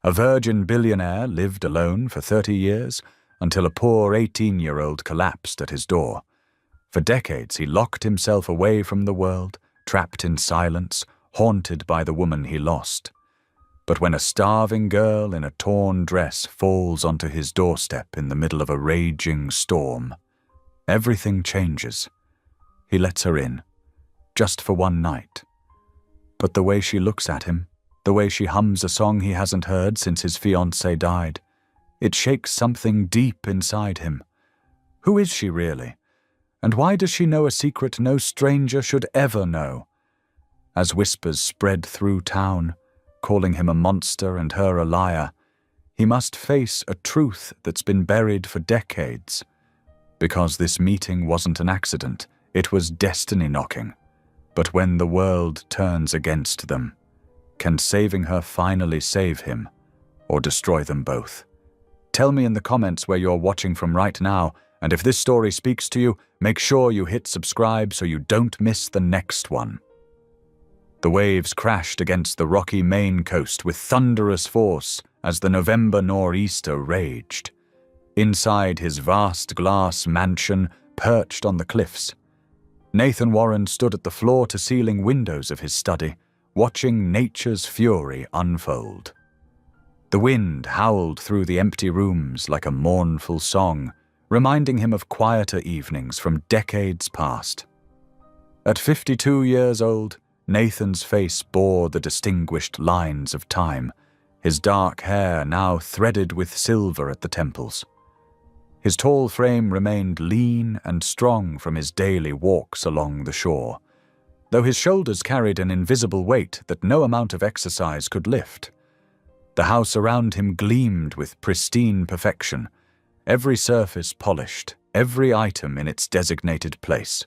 A virgin billionaire lived alone for 30 years until a poor 18-year-old collapsed at his door. For decades he locked himself away from the world, trapped in silence, haunted by the woman he lost. But when a starving girl in a torn dress falls onto his doorstep in the middle of a raging storm, everything changes. He lets her in, just for one night. But the way she looks at him, the way she hums a song he hasn't heard since his fiancée died, it shakes something deep inside him. Who is she really? And why does she know a secret no stranger should ever know? As whispers spread through town, calling him a monster and her a liar, he must face a truth that's been buried for decades. Because this meeting wasn't an accident, it was destiny knocking. But when the world turns against them, can saving her finally save him, or destroy them both? Tell me in the comments where you're watching from right now, and if this story speaks to you, make sure you hit subscribe so you don't miss the next one. The waves crashed against the rocky Maine coast with thunderous force as the November nor'easter raged. Inside his vast glass mansion, perched on the cliffs, Nathan Warren stood at the floor-to-ceiling windows of his study, watching nature's fury unfold. The wind howled through the empty rooms like a mournful song, reminding him of quieter evenings from decades past. At 52 years old, Nathan's face bore the distinguished lines of time, his dark hair now threaded with silver at the temples. His tall frame remained lean and strong from his daily walks along the shore, though his shoulders carried an invisible weight that no amount of exercise could lift. The house around him gleamed with pristine perfection, every surface polished, every item in its designated place.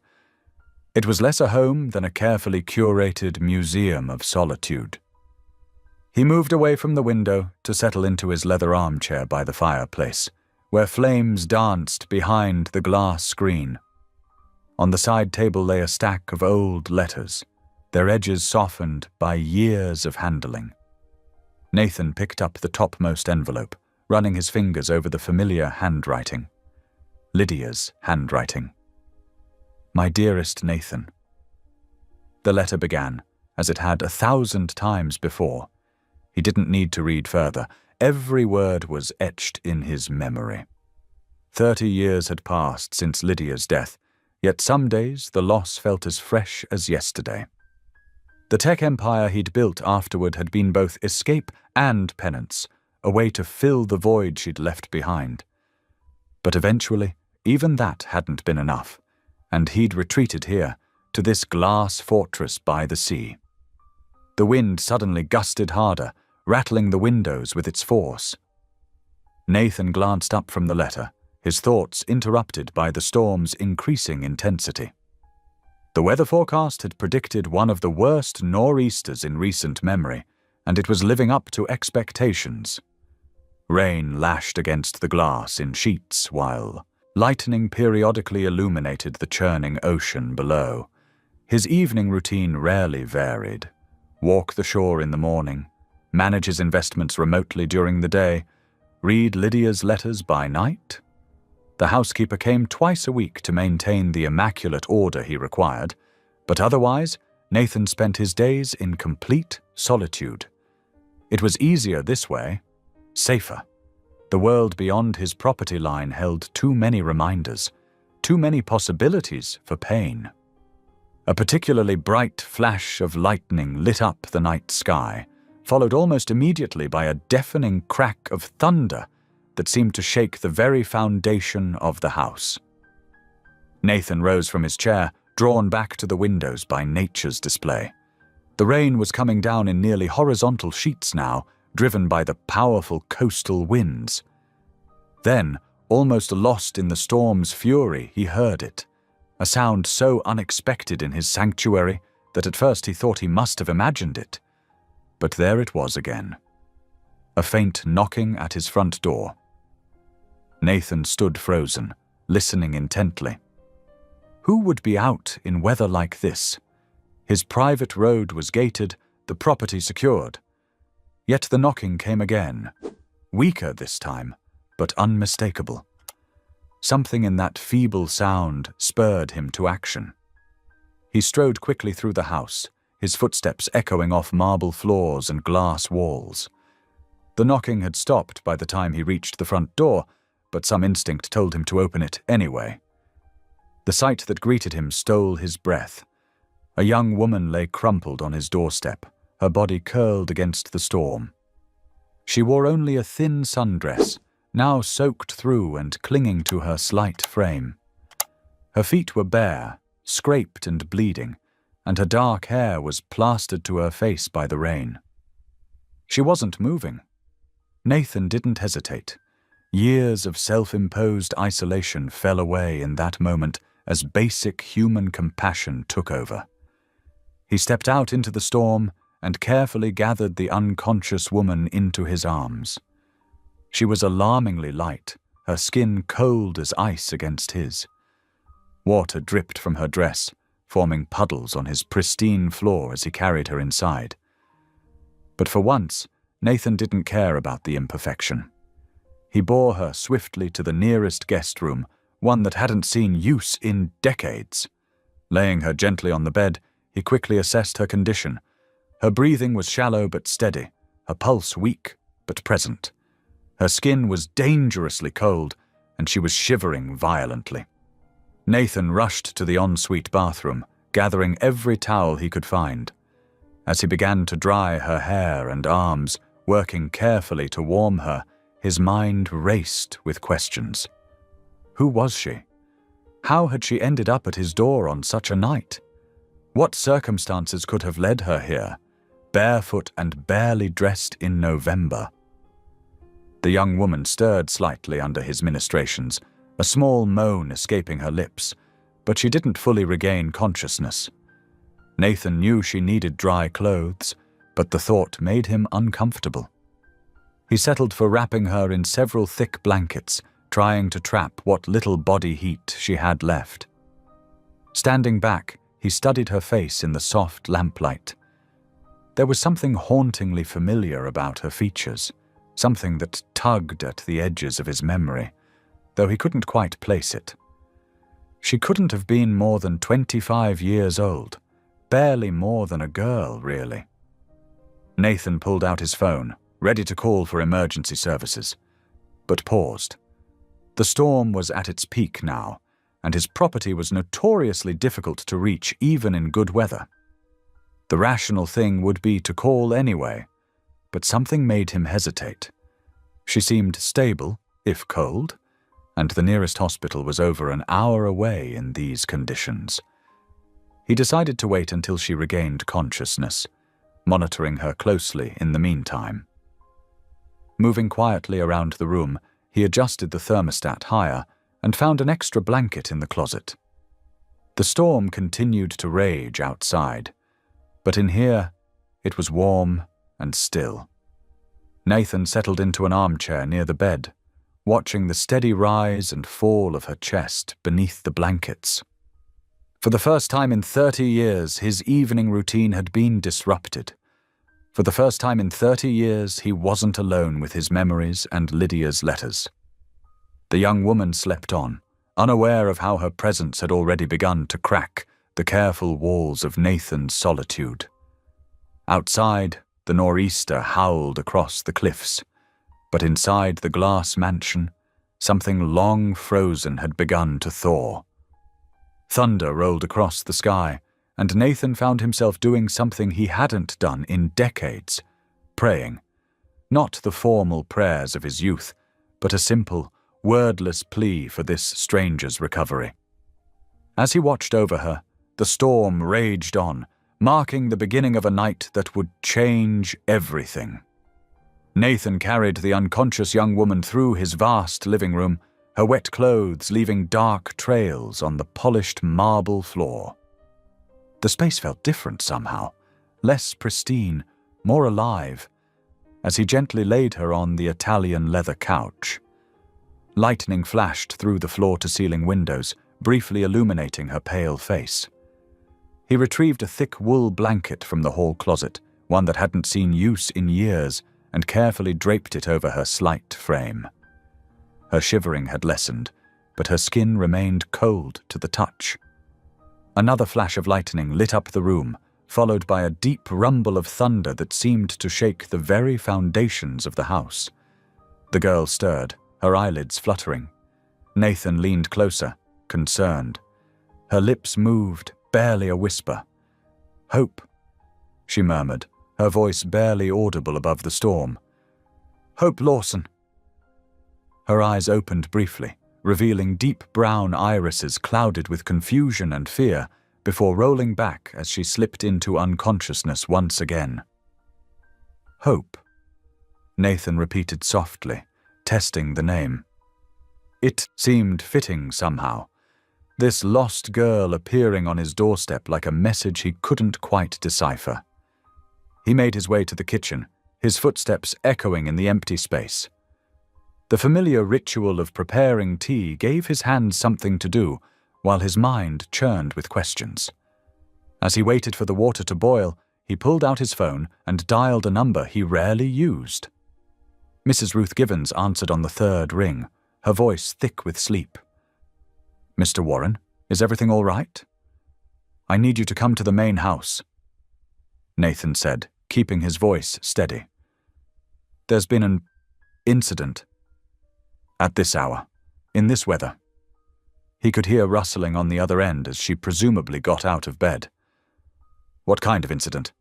It was less a home than a carefully curated museum of solitude. He moved away from the window to settle into his leather armchair by the fireplace, where flames danced behind the glass screen. On the side table lay a stack of old letters, their edges softened by years of handling. Nathan picked up the topmost envelope, running his fingers over the familiar handwriting. Lydia's handwriting. My dearest Nathan. The letter began, as it had 1,000 times before. He didn't need to read further. Every word was etched in his memory. 30 years had passed since Lydia's death, yet some days the loss felt as fresh as yesterday. The tech empire he'd built afterward had been both escape and penance, a way to fill the void she'd left behind. But eventually, even that hadn't been enough, and he'd retreated here, to this glass fortress by the sea. The wind suddenly gusted harder, rattling the windows with its force. Nathan glanced up from the letter, his thoughts interrupted by the storm's increasing intensity. The weather forecast had predicted one of the worst nor'easters in recent memory, and it was living up to expectations. Rain lashed against the glass in sheets, while lightning periodically illuminated the churning ocean below. His evening routine rarely varied. Walk the shore in the morning, manage his investments remotely during the day, read Lydia's letters by night. The housekeeper came twice a week to maintain the immaculate order he required, but otherwise, Nathan spent his days in complete solitude. It was easier this way, safer. The world beyond his property line held too many reminders, too many possibilities for pain. A particularly bright flash of lightning lit up the night sky, followed almost immediately by a deafening crack of thunder that seemed to shake the very foundation of the house. Nathan rose from his chair, drawn back to the windows by nature's display. The rain was coming down in nearly horizontal sheets now, driven by the powerful coastal winds. Then, almost lost in the storm's fury, he heard it, a sound so unexpected in his sanctuary that at first he thought he must have imagined it. But there it was again, a faint knocking at his front door. Nathan stood frozen, listening intently. Who would be out in weather like this? His private road was gated, the property secured. Yet the knocking came again, weaker this time, but unmistakable. Something in that feeble sound spurred him to action. He strode quickly through the house, his footsteps echoing off marble floors and glass walls. The knocking had stopped by the time he reached the front door, but some instinct told him to open it anyway. The sight that greeted him stole his breath. A young woman lay crumpled on his doorstep, her body curled against the storm. She wore only a thin sundress, now soaked through and clinging to her slight frame. Her feet were bare, scraped and bleeding, and her dark hair was plastered to her face by the rain. She wasn't moving. Nathan didn't hesitate. Years of self-imposed isolation fell away in that moment as basic human compassion took over. He stepped out into the storm and carefully gathered the unconscious woman into his arms. She was alarmingly light, her skin cold as ice against his. Water dripped from her dress, forming puddles on his pristine floor as he carried her inside. But for once, Nathan didn't care about the imperfection. He bore her swiftly to the nearest guest room, one that hadn't seen use in decades. Laying her gently on the bed, he quickly assessed her condition. Her breathing was shallow but steady, her pulse weak but present. Her skin was dangerously cold, and she was shivering violently. Nathan rushed to the ensuite bathroom, gathering every towel he could find. As he began to dry her hair and arms, working carefully to warm her, his mind raced with questions. Who was she? How had she ended up at his door on such a night? What circumstances could have led her here, barefoot and barely dressed in November? The young woman stirred slightly under his ministrations, a small moan escaping her lips, but she didn't fully regain consciousness. Nathan knew she needed dry clothes, but the thought made him uncomfortable. He settled for wrapping her in several thick blankets, trying to trap what little body heat she had left. Standing back, he studied her face in the soft lamplight. There was something hauntingly familiar about her features, something that tugged at the edges of his memory, though he couldn't quite place it. She couldn't have been more than 25 years old, barely more than a girl, really. Nathan pulled out his phone, ready to call for emergency services, but paused. The storm was at its peak now, and his property was notoriously difficult to reach even in good weather. The rational thing would be to call anyway, but something made him hesitate. She seemed stable, if cold, and the nearest hospital was over an hour away in these conditions. He decided to wait until she regained consciousness, monitoring her closely in the meantime. Moving quietly around the room, he adjusted the thermostat higher and found an extra blanket in the closet. The storm continued to rage outside, but in here it was warm and still. Nathan settled into an armchair near the bed, watching the steady rise and fall of her chest beneath the blankets. For the first time in 30 years, his evening routine had been disrupted. For the first time in 30 years, he wasn't alone with his memories and Lydia's letters. The young woman slept on, unaware of how her presence had already begun to crack the careful walls of Nathan's solitude. Outside, the nor'easter howled across the cliffs, but inside the glass mansion, something long frozen had begun to thaw. Thunder rolled across the sky, and Nathan found himself doing something he hadn't done in decades, praying. Not the formal prayers of his youth, but a simple, wordless plea for this stranger's recovery. As he watched over her, the storm raged on, marking the beginning of a night that would change everything. Nathan carried the unconscious young woman through his vast living room, her wet clothes leaving dark trails on the polished marble floor. The space felt different somehow, less pristine, more alive, as he gently laid her on the Italian leather couch. Lightning flashed through the floor-to-ceiling windows, briefly illuminating her pale face. He retrieved a thick wool blanket from the hall closet, one that hadn't seen use in years, and carefully draped it over her slight frame. Her shivering had lessened, but her skin remained cold to the touch. Another flash of lightning lit up the room, followed by a deep rumble of thunder that seemed to shake the very foundations of the house. The girl stirred, her eyelids fluttering. Nathan leaned closer, concerned. Her lips moved, barely a whisper. "Hope," she murmured, her voice barely audible above the storm. "Hope Lawson." Her eyes opened briefly, revealing deep brown irises clouded with confusion and fear, before rolling back as she slipped into unconsciousness once again. "Hope," Nathan repeated softly, testing the name. It seemed fitting somehow, this lost girl appearing on his doorstep like a message he couldn't quite decipher. He made his way to the kitchen, his footsteps echoing in the empty space. The familiar ritual of preparing tea gave his hands something to do, while his mind churned with questions. As he waited for the water to boil, he pulled out his phone and dialed a number he rarely used. Mrs. Ruth Givens answered on the third ring, her voice thick with sleep. "Mr. Warren, is everything all right? I need you to come to the main house," Nathan said, keeping his voice steady. "There's been an incident. At this hour, in this weather." He could hear rustling on the other end as she presumably got out of bed. "What kind of incident?"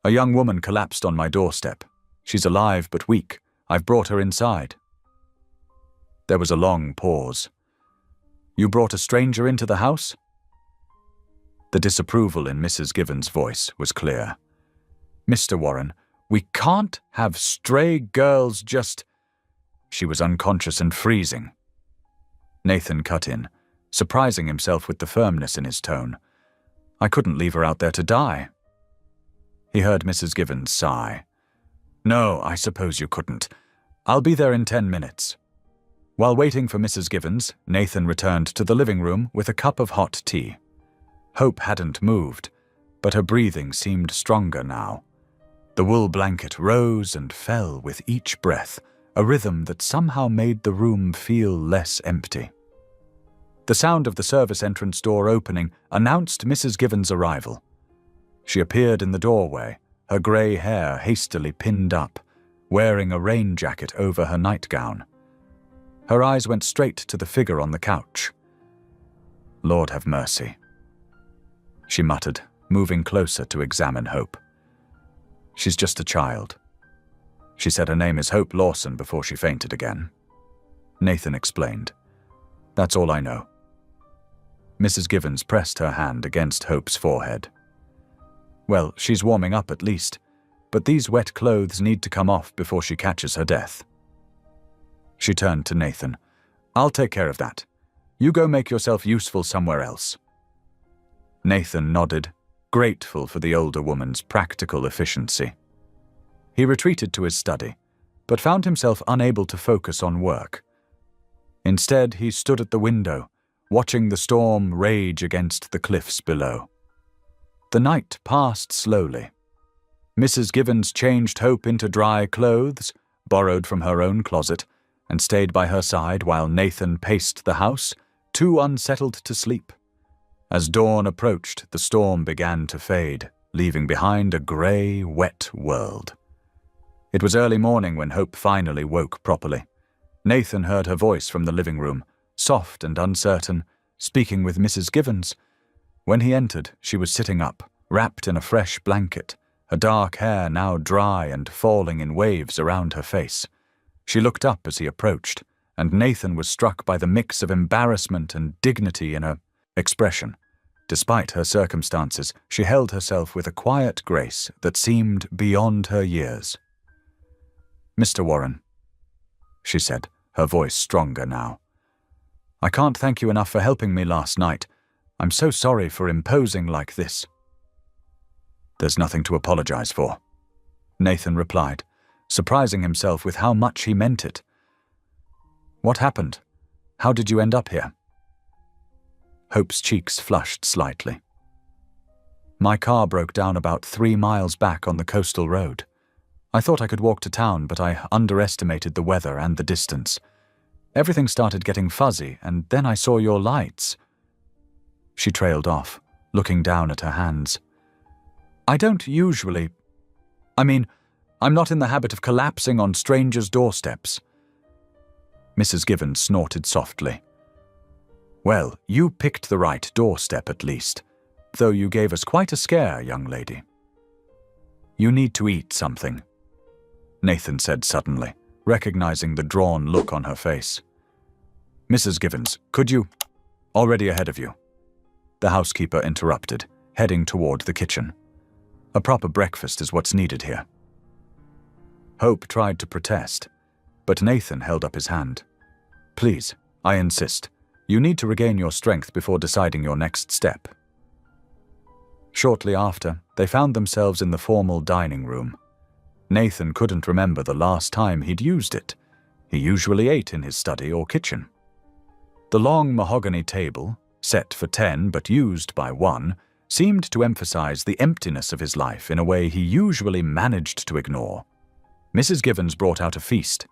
"A young woman collapsed on my doorstep. She's alive but weak. I've brought her inside." There was a long pause. "You brought a stranger into the house?" The disapproval in Mrs. Givens' voice was clear. "Mr. Warren, we can't have stray girls just—" She was unconscious and freezing. Nathan cut in, surprising himself with the firmness in his tone. "I couldn't leave her out there to die." He heard Mrs. Givens sigh. "No, I suppose you couldn't. I'll be there in 10 minutes. While waiting for Mrs. Givens, Nathan returned to the living room with a cup of hot tea. Hope hadn't moved, but her breathing seemed stronger now. The wool blanket rose and fell with each breath, a rhythm that somehow made the room feel less empty. The sound of the service entrance door opening announced Mrs. Givens' arrival. She appeared in the doorway, her grey hair hastily pinned up, wearing a rain jacket over her nightgown. Her eyes went straight to the figure on the couch. "Lord have mercy," she muttered, moving closer to examine Hope. "She's just a child." She said her name is Hope Lawson before she fainted again. Nathan explained. "That's all I know." Mrs. Givens pressed her hand against Hope's forehead. "Well, she's warming up at least, but these wet clothes need to come off before she catches her death." She turned to Nathan. "I'll take care of that. You go make yourself useful somewhere else." Nathan nodded, grateful for the older woman's practical efficiency. He retreated to his study, but found himself unable to focus on work. Instead, he stood at the window, watching the storm rage against the cliffs below. The night passed slowly. Mrs. Givens changed Hope into dry clothes, borrowed from her own closet, and stayed by her side while Nathan paced the house, too unsettled to sleep. As dawn approached, the storm began to fade, leaving behind a grey, wet world. It was early morning when Hope finally woke properly. Nathan heard her voice from the living room, soft and uncertain, speaking with Mrs. Givens. When he entered, she was sitting up, wrapped in a fresh blanket, her dark hair now dry and falling in waves around her face. She looked up as he approached, and Nathan was struck by the mix of embarrassment and dignity in her expression. Despite her circumstances, she held herself with a quiet grace that seemed beyond her years. "Mr. Warren," she said, her voice stronger now. "I can't thank you enough for helping me last night. I'm so sorry for imposing like this." "There's nothing to apologize for," Nathan replied, surprising himself with how much he meant it. "What happened? How did you end up here?" Hope's cheeks flushed slightly. "My car broke down about 3 miles back on the coastal road. I thought I could walk to town, but I underestimated the weather and the distance. Everything started getting fuzzy, and then I saw your lights." She trailed off, looking down at her hands. "I don't usually... I'm not in the habit of collapsing on strangers' doorsteps." Mrs. Givens snorted softly. "Well, you picked the right doorstep at least, though you gave us quite a scare, young lady." "You need to eat something," Nathan said suddenly, recognizing the drawn look on her face. "Mrs. Givens, could you—" "Already ahead of you," the housekeeper interrupted, heading toward the kitchen. "A proper breakfast is what's needed here." Hope tried to protest, but Nathan held up his hand. "Please, I insist. You need to regain your strength before deciding your next step." Shortly after, they found themselves in the formal dining room. Nathan couldn't remember the last time he'd used it. He usually ate in his study or kitchen. The long mahogany table, set for 10 but used by 1, seemed to emphasize the emptiness of his life in a way he usually managed to ignore. Mrs. Givens brought out a feast: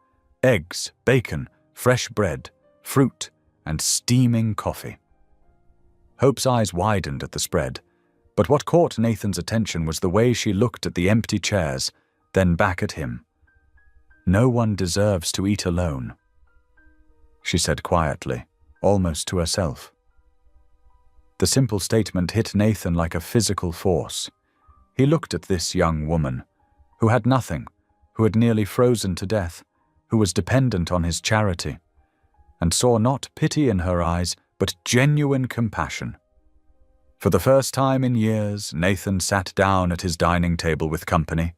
eggs, bacon, fresh bread, fruit, and steaming coffee. Hope's eyes widened at the spread, but what caught Nathan's attention was the way she looked at the empty chairs, then back at him. "No one deserves to eat alone," she said quietly, almost to herself. The simple statement hit Nathan like a physical force. He looked at this young woman, who had nothing, who had nearly frozen to death, who was dependent on his charity, and saw not pity in her eyes, but genuine compassion. For the first time in years, Nathan sat down at his dining table with company.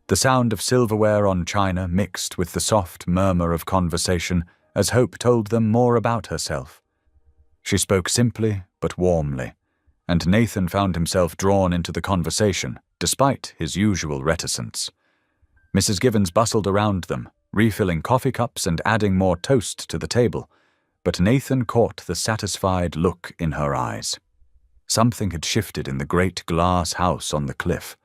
The sound of silverware on china mixed with the soft murmur of conversation as Hope told them more about herself. She spoke simply but warmly, and Nathan found himself drawn into the conversation, despite his usual reticence. Mrs. Givens bustled around them, refilling coffee cups and adding more toast to the table, but Nathan caught the satisfied look in her eyes. Something had shifted in the great glass house on the cliff.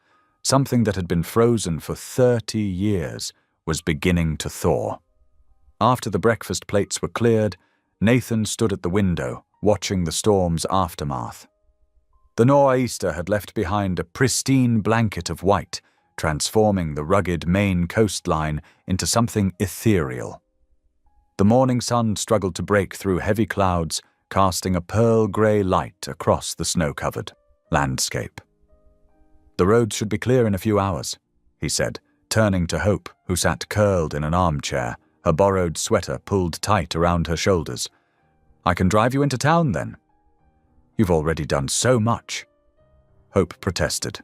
Something that had been frozen for 30 years was beginning to thaw. After the breakfast plates were cleared, Nathan stood at the window, watching the storm's aftermath. The nor'easter had left behind a pristine blanket of white, transforming the rugged Maine coastline into something ethereal. The morning sun struggled to break through heavy clouds, casting a pearl-grey light across the snow-covered landscape. "The roads should be clear in a few hours," he said, turning to Hope, who sat curled in an armchair, her borrowed sweater pulled tight around her shoulders. "I can drive you into town, then." "You've already done so much," Hope protested.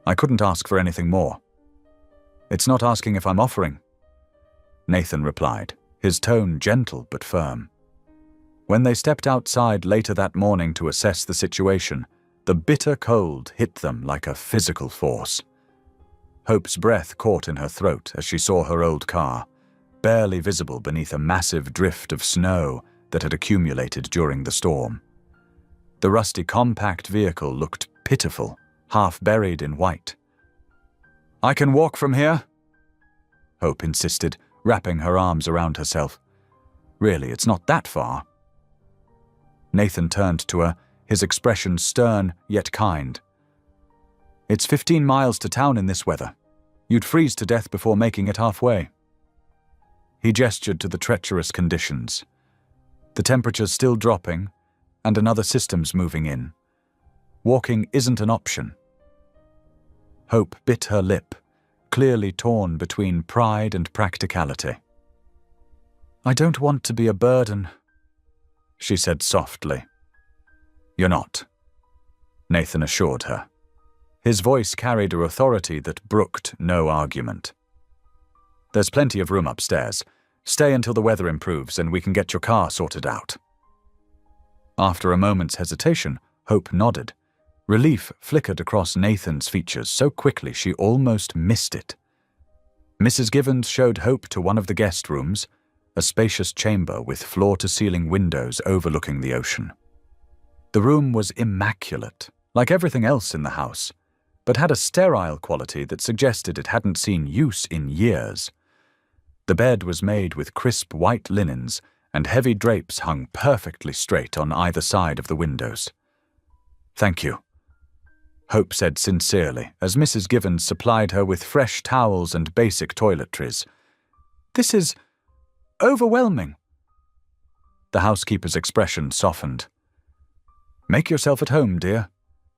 "I couldn't ask for anything more." "It's not asking if I'm offering," Nathan replied, his tone gentle but firm. When they stepped outside later that morning to assess the situation, the bitter cold hit them like a physical force. Hope's breath caught in her throat as she saw her old car, barely visible beneath a massive drift of snow that had accumulated during the storm. The rusty compact vehicle looked pitiful, half buried in white. "I can walk from here," Hope insisted, wrapping her arms around herself. "Really, it's not that far." Nathan turned to her, his expression stern yet kind. "It's 15 miles to town in this weather. You'd freeze to death before making it halfway." He gestured to the treacherous conditions. The temperature's still dropping, and another system's moving in. Walking isn't an option. Hope bit her lip, clearly torn between pride and practicality. "I don't want to be a burden," she said softly. "You're not," Nathan assured her. His voice carried an authority that brooked no argument. "There's plenty of room upstairs. Stay until the weather improves and we can get your car sorted out." After a moment's hesitation, Hope nodded. Relief flickered across Nathan's features so quickly she almost missed it. Mrs. Givens showed Hope to one of the guest rooms, a spacious chamber with floor-to-ceiling windows overlooking the ocean. The room was immaculate, like everything else in the house. but had a sterile quality that suggested it hadn't seen use in years. The bed was made with crisp white linens, and heavy drapes hung perfectly straight on either side of the windows. "Thank you," Hope said sincerely, as Mrs. Givens supplied her with fresh towels and basic toiletries. "This is overwhelming." The housekeeper's expression softened. "Make yourself at home, dear.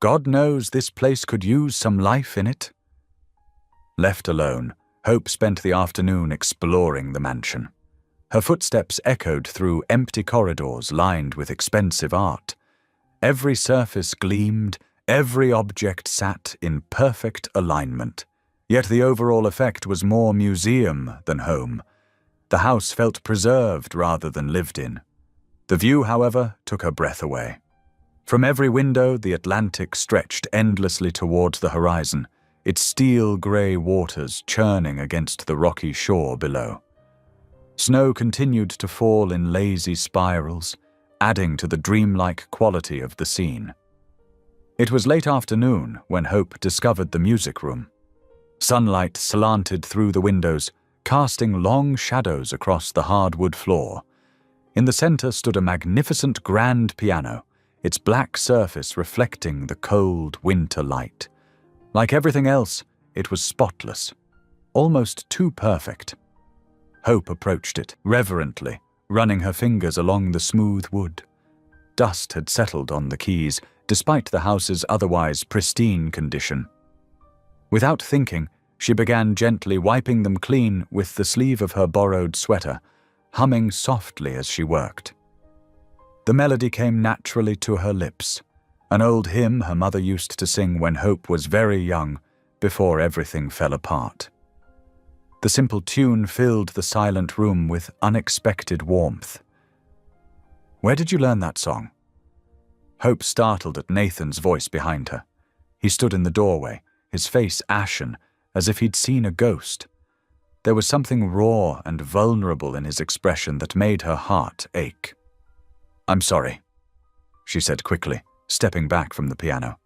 God knows this place could use some life in it." Left alone, Hope spent the afternoon exploring the mansion. Her footsteps echoed through empty corridors lined with expensive art. Every surface gleamed, every object sat in perfect alignment. Yet the overall effect was more museum than home. The house felt preserved rather than lived in. The view, however, took her breath away. From every window, the Atlantic stretched endlessly towards the horizon, its steel-grey waters churning against the rocky shore below. Snow continued to fall in lazy spirals, adding to the dreamlike quality of the scene. It was late afternoon when Hope discovered the music room. Sunlight slanted through the windows, casting long shadows across the hardwood floor. In the center stood a magnificent grand piano, its black surface reflecting the cold winter light. Like everything else, it was spotless, almost too perfect. Hope approached it, reverently, running her fingers along the smooth wood. Dust had settled on the keys, despite the house's otherwise pristine condition. Without thinking, she began gently wiping them clean with the sleeve of her borrowed sweater, humming softly as she worked. The melody came naturally to her lips, an old hymn her mother used to sing when Hope was very young, before everything fell apart. The simple tune filled the silent room with unexpected warmth. "Where did you learn that song?" Hope startled at Nathan's voice behind her. He stood in the doorway, his face ashen, as if he'd seen a ghost. There was something raw and vulnerable in his expression that made her heart ache. "I'm sorry," she said quickly, stepping back from the piano.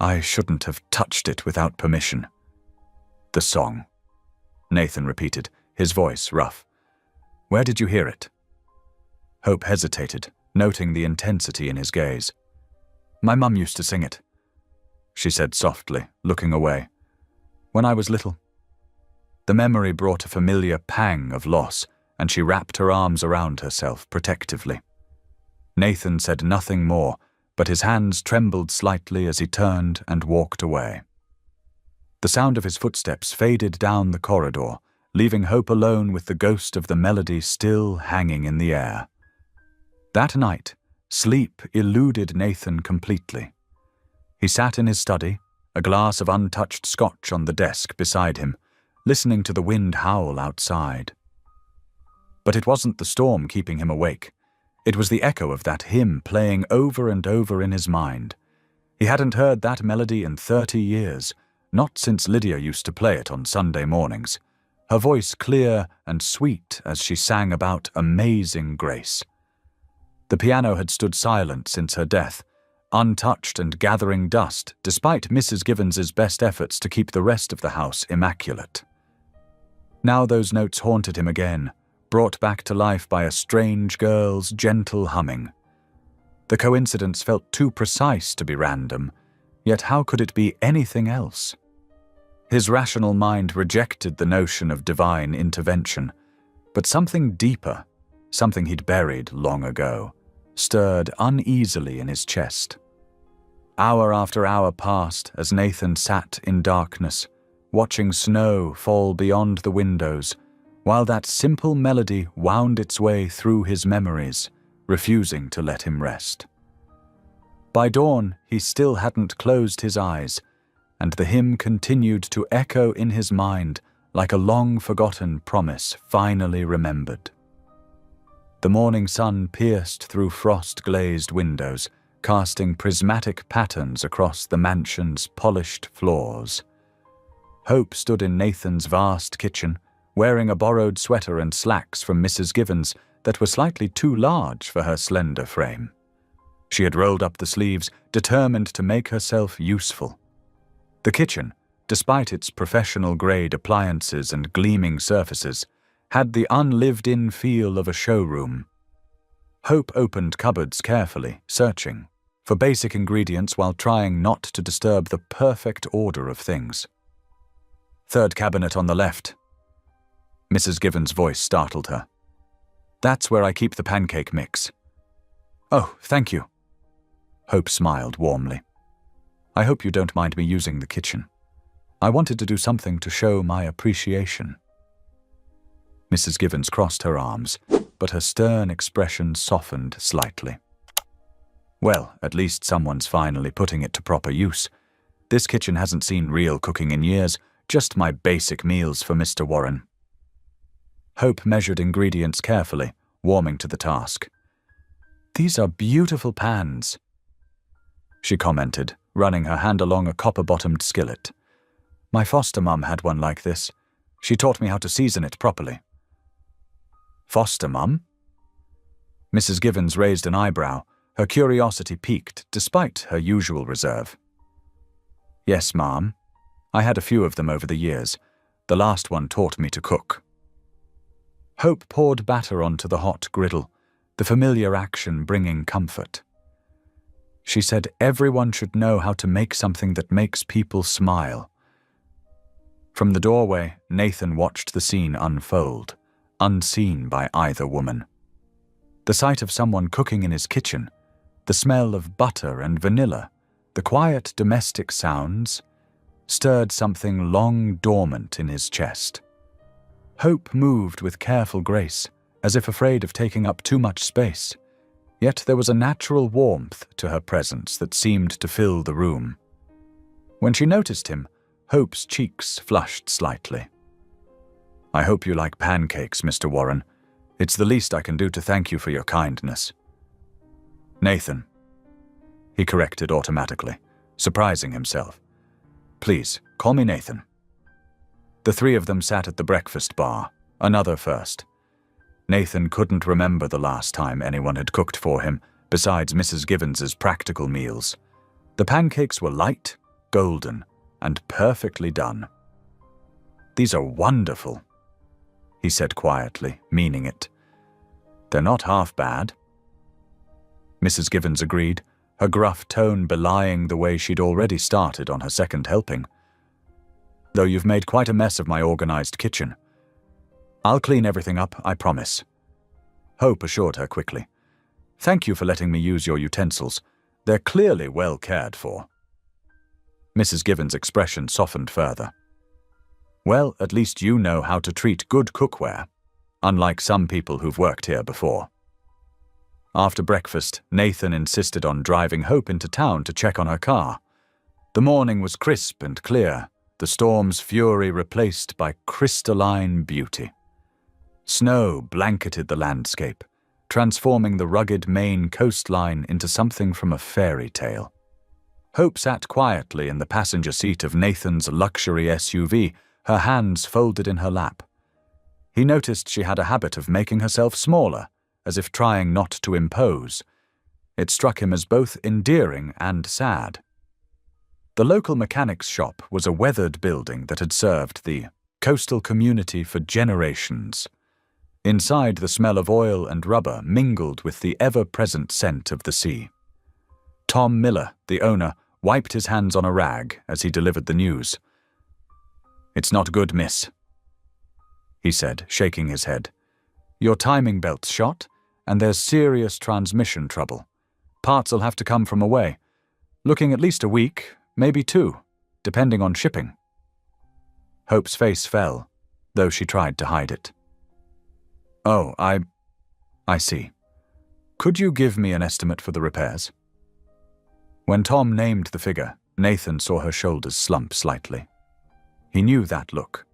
"I shouldn't have touched it without permission." "The song," Nathan repeated, his voice rough. "Where did you hear it?" Hope hesitated, noting the intensity in his gaze. "My mum used to sing it," she said softly, looking away. "When I was little." The memory brought a familiar pang of loss, and she wrapped her arms around herself protectively. Nathan said nothing more, but his hands trembled slightly as he turned and walked away. The sound of his footsteps faded down the corridor, leaving Hope alone with the ghost of the melody still hanging in the air. That night, sleep eluded Nathan completely. He sat in his study, a glass of untouched scotch on the desk beside him, listening to the wind howl outside. But it wasn't the storm keeping him awake. It was the echo of that hymn playing over and over in his mind. He hadn't heard that melody in 30 years, not since Lydia used to play it on Sunday mornings, her voice clear and sweet as she sang about amazing grace. The piano had stood silent since her death, untouched and gathering dust, despite Mrs. Givens's best efforts to keep the rest of the house immaculate. Now those notes haunted him again, brought back to life by a strange girl's gentle humming. The coincidence felt too precise to be random, yet how could it be anything else? His rational mind rejected the notion of divine intervention, but something deeper, something he'd buried long ago, stirred uneasily in his chest. Hour after hour passed as Nathan sat in darkness, watching snow fall beyond the windows, while that simple melody wound its way through his memories, refusing to let him rest. By dawn, he still hadn't closed his eyes, and the hymn continued to echo in his mind like a long-forgotten promise finally remembered. The morning sun pierced through frost-glazed windows, casting prismatic patterns across the mansion's polished floors. Hope stood in Nathan's vast kitchen, wearing a borrowed sweater and slacks from Mrs. Givens that were slightly too large for her slender frame. She had rolled up the sleeves, determined to make herself useful. The kitchen, despite its professional-grade appliances and gleaming surfaces, had the unlived-in feel of a showroom. Hope opened cupboards carefully, searching for basic ingredients while trying not to disturb the perfect order of things. "Third cabinet on the left." Mrs. Given's voice startled her. "That's where I keep the pancake mix." "Oh, thank you." Hope smiled warmly. "I hope you don't mind me using the kitchen. I wanted to do something to show my appreciation." Mrs. Givens crossed her arms, but her stern expression softened slightly. "Well, at least someone's finally putting it to proper use. This kitchen hasn't seen real cooking in years, just my basic meals for Mr. Warren." Hope measured ingredients carefully, warming to the task. "These are beautiful pans," she commented, running her hand along a copper-bottomed skillet. "My foster mum had one like this. She taught me how to season it properly." "Foster mum?" Mrs. Givens raised an eyebrow, her curiosity piqued despite her usual reserve. "Yes, ma'am. I had a few of them over the years. The last one taught me to cook." Hope poured batter onto the hot griddle, the familiar action bringing comfort. She said everyone should know how to make something that makes people smile. From the doorway, Nathan watched the scene unfold, unseen by either woman. The sight of someone cooking in his kitchen, the smell of butter and vanilla, the quiet domestic sounds, stirred something long dormant in his chest. Hope moved with careful grace, as if afraid of taking up too much space. Yet there was a natural warmth to her presence that seemed to fill the room. When she noticed him, Hope's cheeks flushed slightly. "I hope you like pancakes, Mr. Warren. It's the least I can do to thank you for your kindness." "Nathan," he corrected automatically, surprising himself. "Please, call me Nathan." The three of them sat at the breakfast bar, another first. Nathan couldn't remember the last time anyone had cooked for him, besides Mrs. Givens's practical meals. The pancakes were light, golden, and perfectly done. "These are wonderful," he said quietly, meaning it. "They're not half bad." Mrs. Givens agreed, her gruff tone belying the way she'd already started on her second helping. "Though you've made quite a mess of my organized kitchen. I'll clean everything up, I promise." Hope assured her quickly. "Thank you for letting me use your utensils. They're clearly well cared for." Mrs. Givens' expression softened further. "Well, at least you know how to treat good cookware, unlike some people who've worked here before." After breakfast, Nathan insisted on driving Hope into town to check on her car. The morning was crisp and clear, the storm's fury replaced by crystalline beauty. Snow blanketed the landscape, transforming the rugged Maine coastline into something from a fairy tale. Hope sat quietly in the passenger seat of Nathan's luxury SUV, her hands folded in her lap. He noticed she had a habit of making herself smaller, as if trying not to impose. It struck him as both endearing and sad. The local mechanics shop was a weathered building that had served the coastal community for generations. Inside, the smell of oil and rubber mingled with the ever-present scent of the sea. Tom Miller, the owner, wiped his hands on a rag as he delivered the news. "It's not good, miss," he said, shaking his head. "Your timing belt's shot, and there's serious transmission trouble. Parts'll have to come from away. Looking at least a week, maybe 2, depending on shipping." Hope's face fell, though she tried to hide it. "Oh, I see. Could you give me an estimate for the repairs?" When Tom named the figure, Nathan saw her shoulders slump slightly. He knew that look,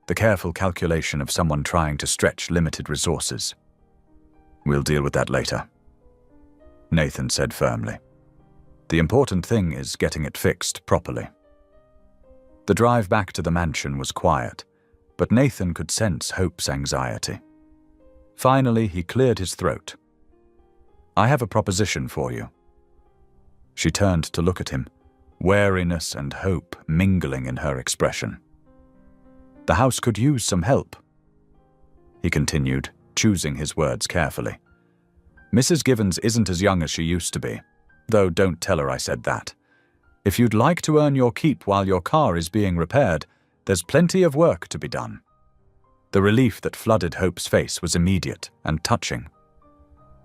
the careful calculation of someone trying to stretch limited resources. "We'll deal with that later," Nathan said firmly. "The important thing is getting it fixed properly." The drive back to the mansion was quiet, but Nathan could sense Hope's anxiety. Finally, he cleared his throat. "I have a proposition for you." She turned to look at him, wariness and hope mingling in her expression. "The house could use some help," he continued, choosing his words carefully. "Mrs. Givens isn't as young as she used to be, though don't tell her I said that. If you'd like to earn your keep while your car is being repaired, there's plenty of work to be done." The relief that flooded Hope's face was immediate and touching.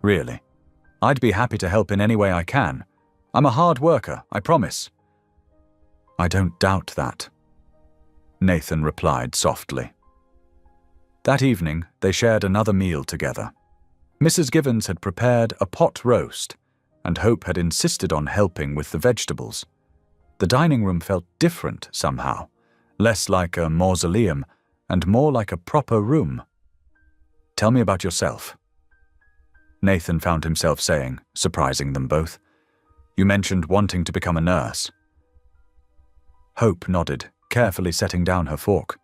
"Really, I'd be happy to help in any way I can. I'm a hard worker, I promise." "I don't doubt that," Nathan replied softly. That evening, they shared another meal together. Mrs. Givens had prepared a pot roast, and Hope had insisted on helping with the vegetables. The dining room felt different somehow, less like a mausoleum and more like a proper room. "Tell me about yourself," Nathan found himself saying, surprising them both. "You mentioned wanting to become a nurse." Hope nodded, carefully setting down her fork.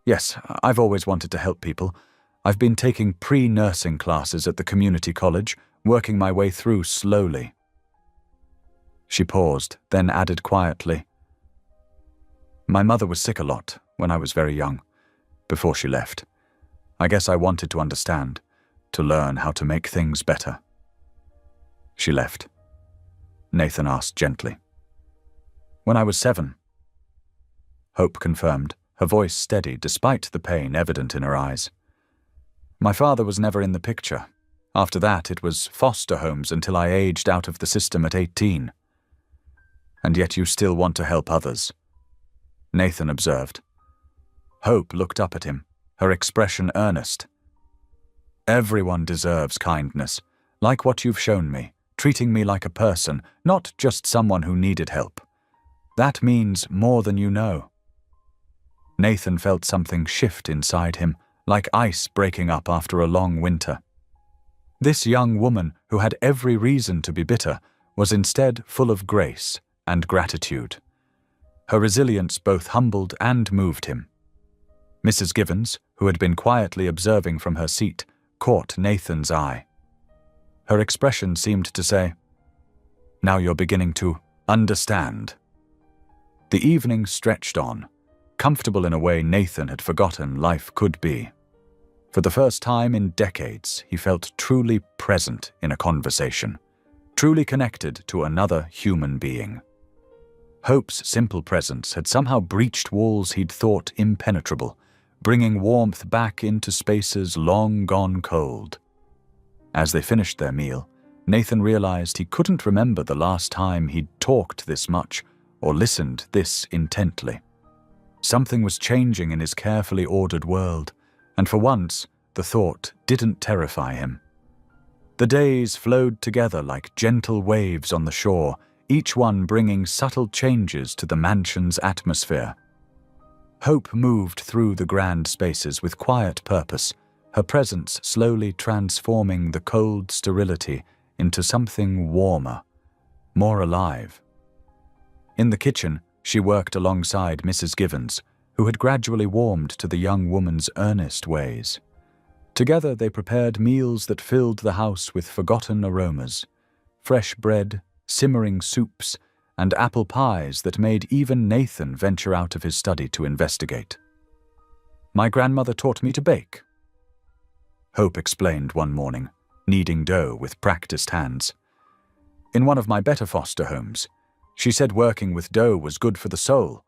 "Yes, I've always wanted to help people. I've been taking pre-nursing classes at the community college, working my way through slowly." She paused, then added quietly, "My mother was sick a lot when I was very young, before she left. I guess I wanted to understand, to learn how to make things better." "She left?" Nathan asked gently. "When I was 7. Hope confirmed, her voice steady despite the pain evident in her eyes. "My father was never in the picture. After that, it was foster homes until I aged out of the system at 18. "And yet you still want to help others," Nathan observed. Hope looked up at him, her expression earnest. "Everyone deserves kindness, like what you've shown me, treating me like a person, not just someone who needed help. That means more than you know." Nathan felt something shift inside him, like ice breaking up after a long winter. This young woman, who had every reason to be bitter, was instead full of grace and gratitude. Her resilience both humbled and moved him. Mrs. Givens, who had been quietly observing from her seat, caught Nathan's eye. Her expression seemed to say, "Now you're beginning to understand." The evening stretched on, comfortable in a way Nathan had forgotten life could be. For the first time in decades, he felt truly present in a conversation, truly connected to another human being. Hope's simple presence had somehow breached walls he'd thought impenetrable, bringing warmth back into spaces long gone cold. As they finished their meal, Nathan realized he couldn't remember the last time he'd talked this much or listened this intently. Something was changing in his carefully ordered world, and for once, the thought didn't terrify him. The days flowed together like gentle waves on the shore, each one bringing subtle changes to the mansion's atmosphere. Hope moved through the grand spaces with quiet purpose, her presence slowly transforming the cold sterility into something warmer, more alive. In the kitchen, she worked alongside Mrs. Givens, who had gradually warmed to the young woman's earnest ways. Together they prepared meals that filled the house with forgotten aromas, fresh bread, simmering soups, and apple pies that made even Nathan venture out of his study to investigate. "My grandmother taught me to bake," Hope explained one morning, kneading dough with practiced hands. "In one of my better foster homes, she said working with dough was good for the soul."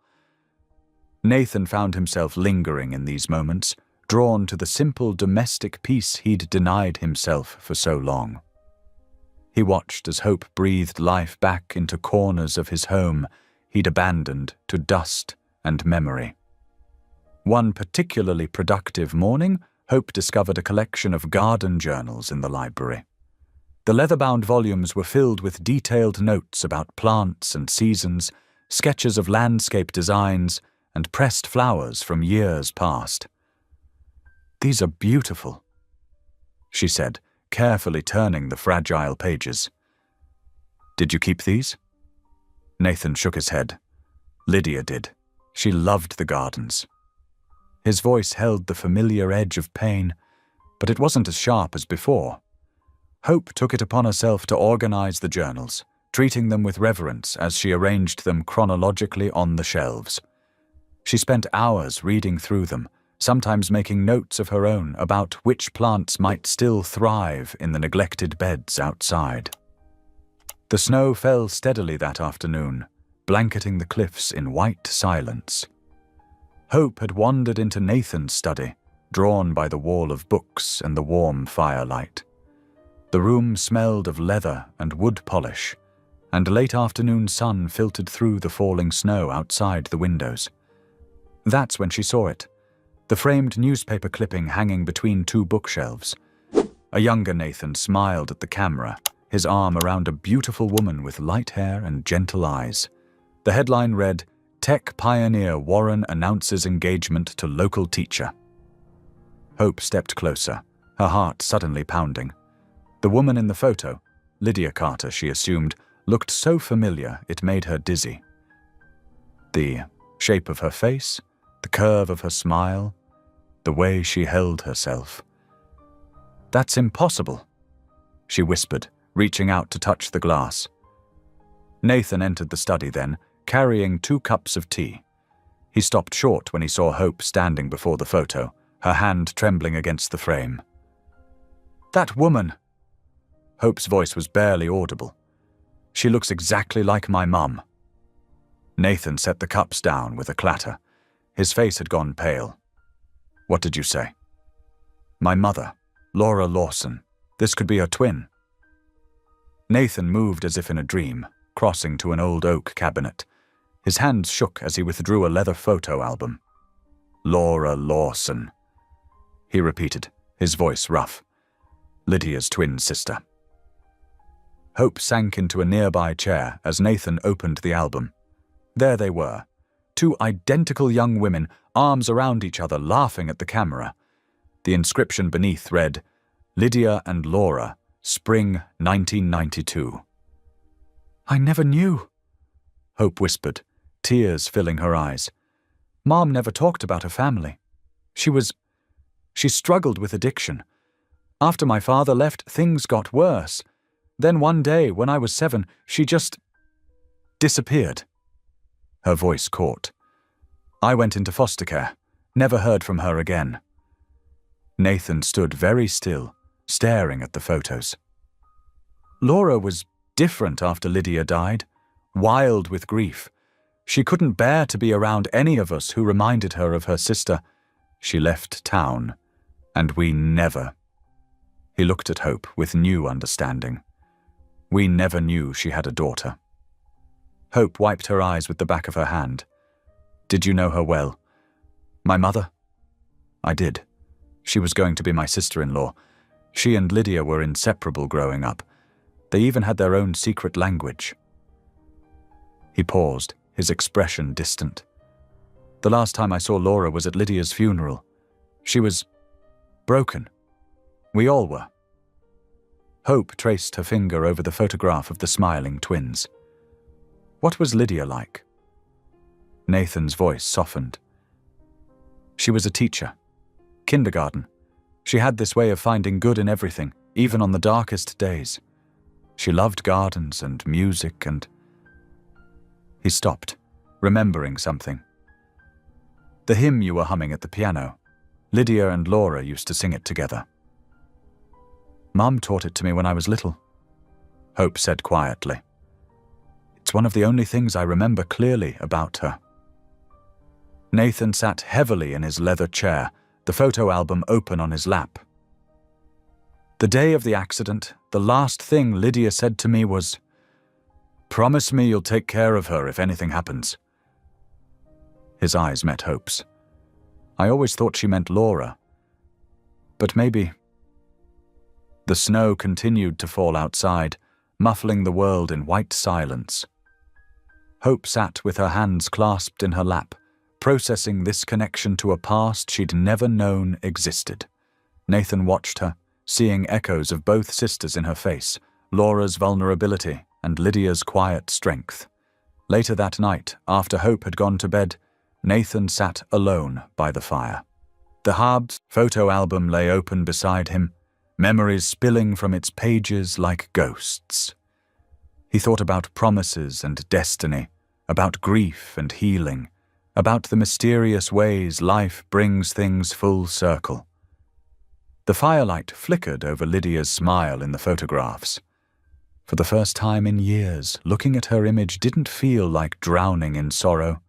Nathan found himself lingering in these moments, drawn to the simple domestic peace he'd denied himself for so long. He watched as Hope breathed life back into corners of his home he'd abandoned to dust and memory. One particularly productive morning, Hope discovered a collection of garden journals in the library. The leather-bound volumes were filled with detailed notes about plants and seasons, sketches of landscape designs, and pressed flowers from years past. "These are beautiful," she said, carefully turning the fragile pages. "Did you keep these?" Nathan shook his head. "Lydia did. She loved the gardens." His voice held the familiar edge of pain, but it wasn't as sharp as before. Hope took it upon herself to organize the journals, treating them with reverence as she arranged them chronologically on the shelves. She spent hours reading through them, sometimes making notes of her own about which plants might still thrive in the neglected beds outside. The snow fell steadily that afternoon, blanketing the cliffs in white silence. Hope had wandered into Nathan's study, drawn by the wall of books and the warm firelight. The room smelled of leather and wood polish, and late afternoon sun filtered through the falling snow outside the windows. That's when she saw it, the framed newspaper clipping hanging between two bookshelves. A younger Nathan smiled at the camera, his arm around a beautiful woman with light hair and gentle eyes. The headline read, "Tech Pioneer Warren Announces Engagement to Local Teacher." Hope stepped closer, her heart suddenly pounding. The woman in the photo, Lydia Carter, she assumed, looked so familiar it made her dizzy. The shape of her face, the curve of her smile, the way she held herself. "That's impossible," she whispered, reaching out to touch the glass. Nathan entered the study then, carrying 2 cups of tea. He stopped short when he saw Hope standing before the photo, her hand trembling against the frame. "That woman!" Hope's voice was barely audible. "She looks exactly like my mum." Nathan set the cups down with a clatter. His face had gone pale. "What did you say?" "My mother, Laura Lawson. This could be her twin." Nathan moved as if in a dream, crossing to an old oak cabinet. His hands shook as he withdrew a leather photo album. "Laura Lawson," he repeated, his voice rough. "Lydia's twin sister." Hope sank into a nearby chair as Nathan opened the album. There they were, 2 identical young women, arms around each other, laughing at the camera. The inscription beneath read, "Lydia and Laura, Spring 1992. "I never knew," Hope whispered, tears filling her eyes. "Mom never talked about her family. She struggled with addiction. After my father left, things got worse. Then one day, when I was 7, she just disappeared." Her voice caught. "I went into foster care. Never heard from her again." Nathan stood very still, staring at the photos. Laura was different after Lydia died, wild with grief. She couldn't bear to be around any of us who reminded her of her sister. She left town, and we never. He looked at Hope with new understanding. We never knew she had a daughter. Hope wiped her eyes with the back of her hand. "Did you know her well?" "My mother?" "I did. She was going to be my sister-in-law. She and Lydia were inseparable growing up. They even had their own secret language." He paused, his expression distant. "The last time I saw Laura was at Lydia's funeral. She was broken. We all were." Hope traced her finger over the photograph of the smiling twins. "What was Lydia like?" Nathan's voice softened. "She was a teacher. Kindergarten. She had this way of finding good in everything, even on the darkest days. She loved gardens and music and—" He stopped, remembering something. "The hymn you were humming at the piano. Lydia and Laura used to sing it together." "Mum taught it to me when I was little," Hope said quietly. "It's one of the only things I remember clearly about her." Nathan sat heavily in his leather chair, the photo album open on his lap. "The day of the accident, the last thing Lydia said to me was, 'Promise me you'll take care of her if anything happens.'" His eyes met Hope's. "I always thought she meant Laura. But maybe—" The snow continued to fall outside, muffling the world in white silence. Hope sat with her hands clasped in her lap, processing this connection to a past she'd never known existed. Nathan watched her, seeing echoes of both sisters in her face, Laura's vulnerability and Lydia's quiet strength. Later that night, after Hope had gone to bed, Nathan sat alone by the fire. The Habs photo album lay open beside him, memories spilling from its pages like ghosts. He thought about promises and destiny, about grief and healing, about the mysterious ways life brings things full circle. The firelight flickered over Lydia's smile in the photographs. For the first time in years, looking at her image didn't feel like drowning in sorrow.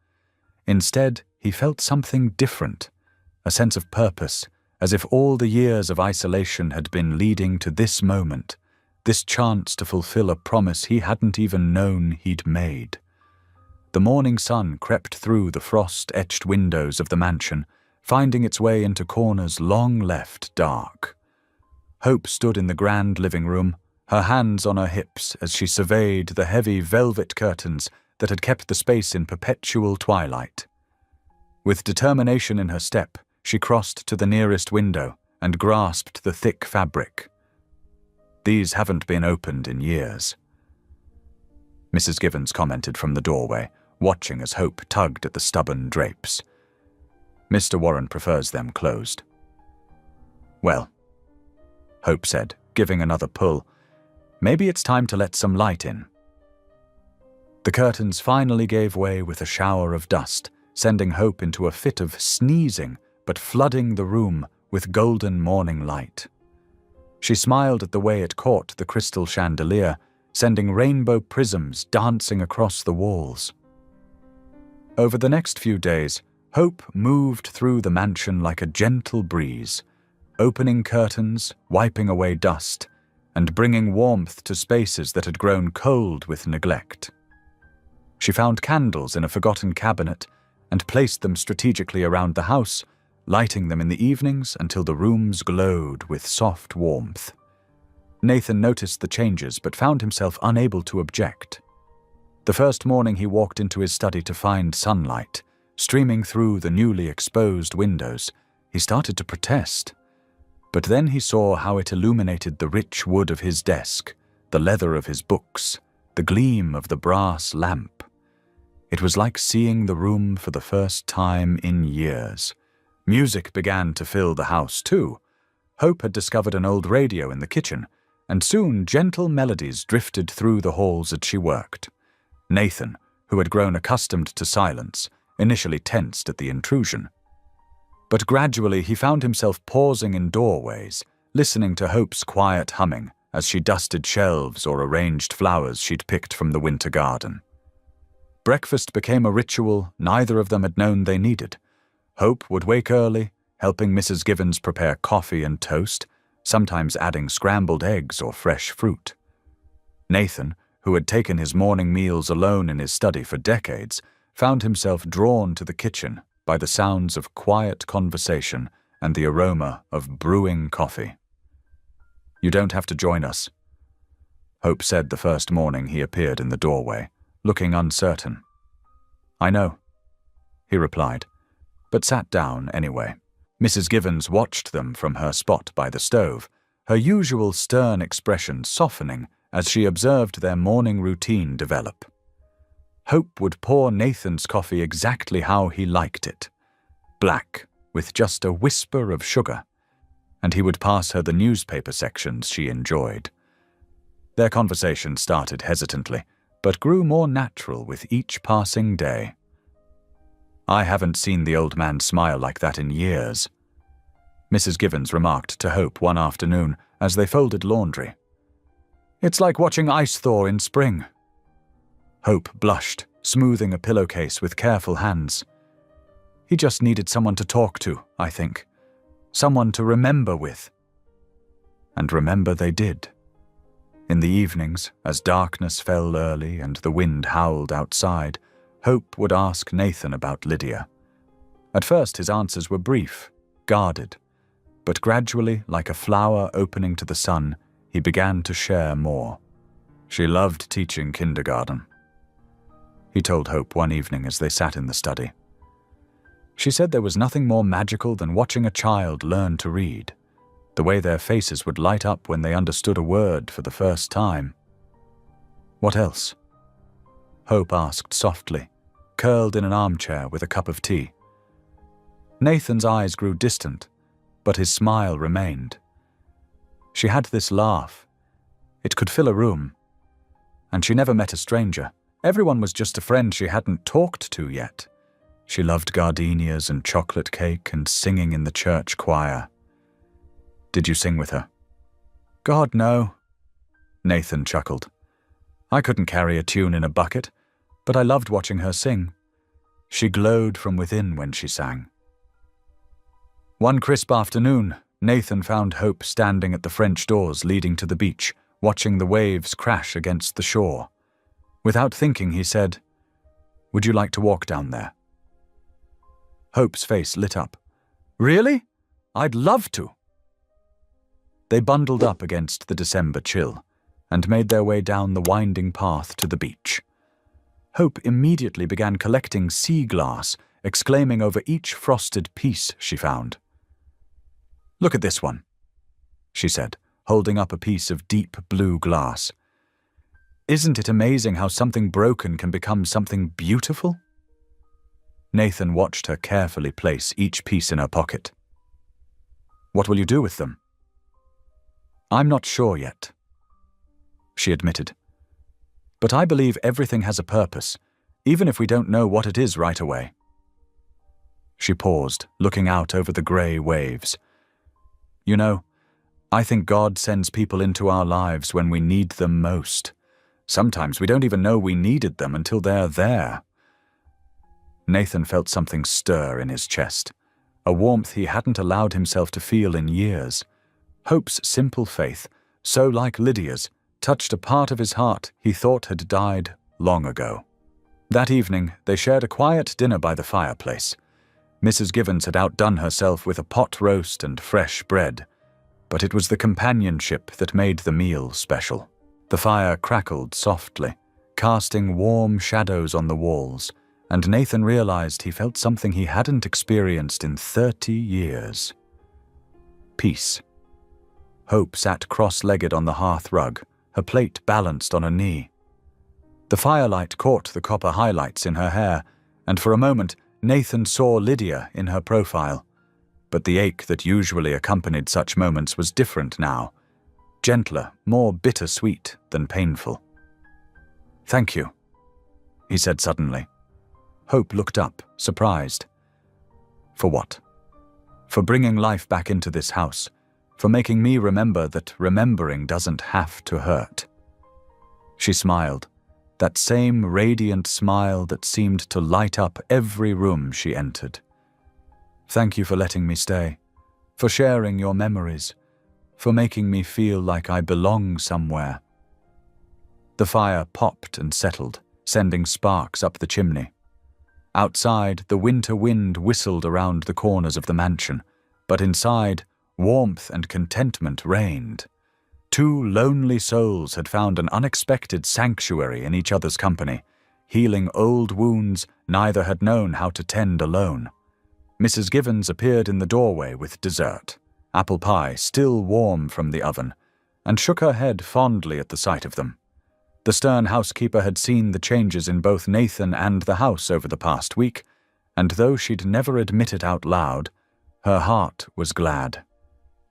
Instead, he felt something different, a sense of purpose, as if all the years of isolation had been leading to this moment, this chance to fulfill a promise he hadn't even known he'd made. The morning sun crept through the frost-etched windows of the mansion, finding its way into corners long left dark. Hope stood in the grand living room, her hands on her hips as she surveyed the heavy velvet curtains that had kept the space in perpetual twilight. With determination in her step, she crossed to the nearest window and grasped the thick fabric. These haven't been opened in years. Mrs. Givens commented from the doorway, watching as Hope tugged at the stubborn drapes. Mr. Warren prefers them closed. Well, Hope said, giving another pull, maybe it's time to let some light in. The curtains finally gave way with a shower of dust, sending Hope into a fit of sneezing, but flooding the room with golden morning light. She smiled at the way it caught the crystal chandelier, sending rainbow prisms dancing across the walls. Over the next few days, Hope moved through the mansion like a gentle breeze, opening curtains, wiping away dust, and bringing warmth to spaces that had grown cold with neglect. She found candles in a forgotten cabinet and placed them strategically around the house, lighting them in the evenings until the rooms glowed with soft warmth. Nathan noticed the changes but found himself unable to object. The first morning he walked into his study to find sunlight streaming through the newly exposed windows, he started to protest. But then he saw how it illuminated the rich wood of his desk, the leather of his books, the gleam of the brass lamp. It was like seeing the room for the first time in years. Music began to fill the house, too. Hope had discovered an old radio in the kitchen, and soon gentle melodies drifted through the halls as she worked. Nathan, who had grown accustomed to silence, initially tensed at the intrusion. But gradually he found himself pausing in doorways, listening to Hope's quiet humming as she dusted shelves or arranged flowers she'd picked from the winter garden. Breakfast became a ritual neither of them had known they needed. Hope would wake early, helping Mrs. Givens prepare coffee and toast, sometimes adding scrambled eggs or fresh fruit. Nathan, who had taken his morning meals alone in his study for decades, found himself drawn to the kitchen by the sounds of quiet conversation and the aroma of brewing coffee. "You don't have to join us," Hope said the first morning he appeared in the doorway, looking uncertain. "I know," he replied, but sat down anyway. Mrs. Givens watched them from her spot by the stove, her usual stern expression softening as she observed their morning routine develop. Hope would pour Nathan's coffee exactly how he liked it, black, with just a whisper of sugar, and he would pass her the newspaper sections she enjoyed. Their conversation started hesitantly, but grew more natural with each passing day. "I haven't seen the old man smile like that in years," Mrs. Givens remarked to Hope one afternoon as they folded laundry. "It's like watching ice thaw in spring." Hope blushed, smoothing a pillowcase with careful hands. "He just needed someone to talk to, I think. Someone to remember with." And remember they did. In the evenings, as darkness fell early and the wind howled outside, Hope would ask Nathan about Lydia. At first his answers were brief, guarded, but gradually, like a flower opening to the sun, he began to share more. She loved teaching kindergarten, he told Hope one evening as they sat in the study. She said there was nothing more magical than watching a child learn to read, the way their faces would light up when they understood a word for the first time. "What else?" Hope asked softly, curled in an armchair with a cup of tea. Nathan's eyes grew distant, but his smile remained. She had this laugh. It could fill a room. and she never met a stranger. Everyone was just a friend she hadn't talked to yet. She loved gardenias and chocolate cake and singing in the church choir. Did you sing with her? God, no. Nathan chuckled. I couldn't carry a tune in a bucket, but I loved watching her sing. She glowed from within when she sang. One crisp afternoon, Nathan found Hope standing at the French doors leading to the beach, watching the waves crash against the shore. Without thinking, he said, "Would you like to walk down there?" Hope's face lit up. Really? I'd love to. They bundled up against the December chill and made their way down the winding path to the beach. Hope immediately began collecting sea glass, exclaiming over each frosted piece she found. Look at this one, she said, holding up a piece of deep blue glass. Isn't it amazing how something broken can become something beautiful? Nathan watched her carefully place each piece in her pocket. What will you do with them? I'm not sure yet, she admitted. But I believe everything has a purpose, even if we don't know what it is right away. She paused, looking out over the grey waves. You know, I think God sends people into our lives when we need them most. Sometimes we don't even know we needed them until they're there. Nathan felt something stir in his chest, a warmth he hadn't allowed himself to feel in years. Hope's simple faith, so like Lydia's, touched a part of his heart he thought had died long ago. That evening, they shared a quiet dinner by the fireplace. Mrs. Givens had outdone herself with a pot roast and fresh bread, but it was the companionship that made the meal special. The fire crackled softly, casting warm shadows on the walls, and Nathan realized he felt something he hadn't experienced in 30 years. Peace. Hope sat cross-legged on the hearth rug, her plate balanced on her knee. The firelight caught the copper highlights in her hair, and for a moment Nathan saw Lydia in her profile. But the ache that usually accompanied such moments was different now, gentler, more bittersweet than painful. Thank you, he said suddenly. Hope looked up, surprised. For what? For bringing life back into this house, for making me remember that remembering doesn't have to hurt. She smiled, that same radiant smile that seemed to light up every room she entered. Thank you for letting me stay, for sharing your memories, for making me feel like I belong somewhere. The fire popped and settled, sending sparks up the chimney. Outside, the winter wind whistled around the corners of the mansion, but inside, warmth and contentment reigned. Two lonely souls had found an unexpected sanctuary in each other's company, healing old wounds neither had known how to tend alone. Mrs. Givens appeared in the doorway with dessert, apple pie still warm from the oven, and shook her head fondly at the sight of them. The stern housekeeper had seen the changes in both Nathan and the house over the past week, and though she'd never admit it out loud, her heart was glad.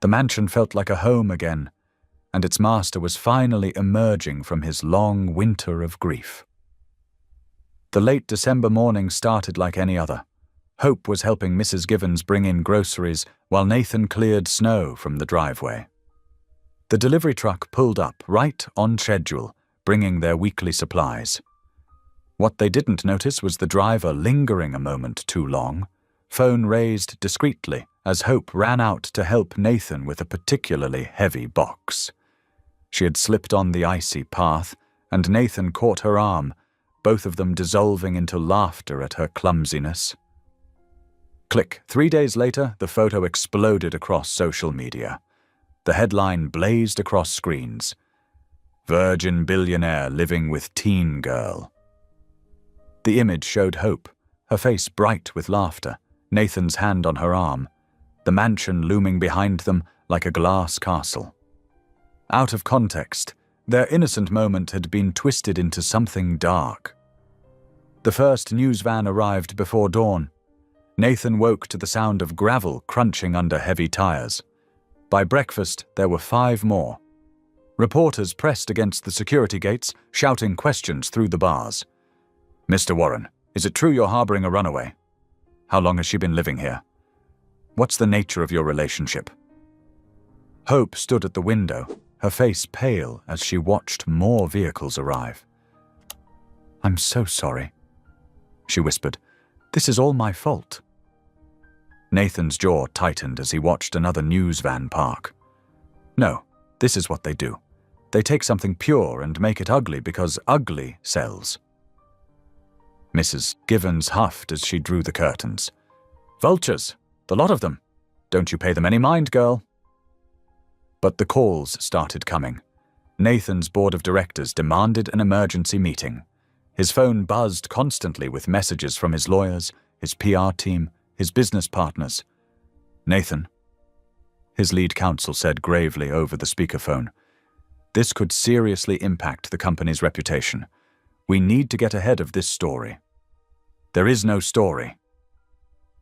The mansion felt like a home again, and its master was finally emerging from his long winter of grief. The late December morning started like any other. Hope was helping Mrs. Givens bring in groceries while Nathan cleared snow from the driveway. The delivery truck pulled up right on schedule, bringing their weekly supplies. What they didn't notice was the driver lingering a moment too long, phone raised discreetly as Hope ran out to help Nathan with a particularly heavy box. She had slipped on the icy path, and Nathan caught her arm, both of them dissolving into laughter at her clumsiness. Click. 3 days later, the photo exploded across social media. The headline blazed across screens. Virgin billionaire living with teen girl. The image showed Hope, her face bright with laughter, Nathan's hand on her arm, the mansion looming behind them like a glass castle. Out of context, their innocent moment had been twisted into something dark. The first news van arrived before dawn. Nathan woke to the sound of gravel crunching under heavy tires. By breakfast, there were 5 more. Reporters pressed against the security gates, shouting questions through the bars. "Mr. Warren, is it true you're harboring a runaway? How long has she been living here? What's the nature of your relationship?" Hope stood at the window, her face pale as she watched more vehicles arrive. "I'm so sorry," she whispered. "This is all my fault." Nathan's jaw tightened as he watched another news van park. No, this is what they do. They take something pure and make it ugly because ugly sells. Mrs. Givens huffed as she drew the curtains. "Vultures, the lot of them. Don't you pay them any mind, girl." But the calls started coming. Nathan's board of directors demanded an emergency meeting. His phone buzzed constantly with messages from his lawyers, his PR team, his business partners. "Nathan," his lead counsel said gravely over the speakerphone, "this could seriously impact the company's reputation. We need to get ahead of this story." "There is no story."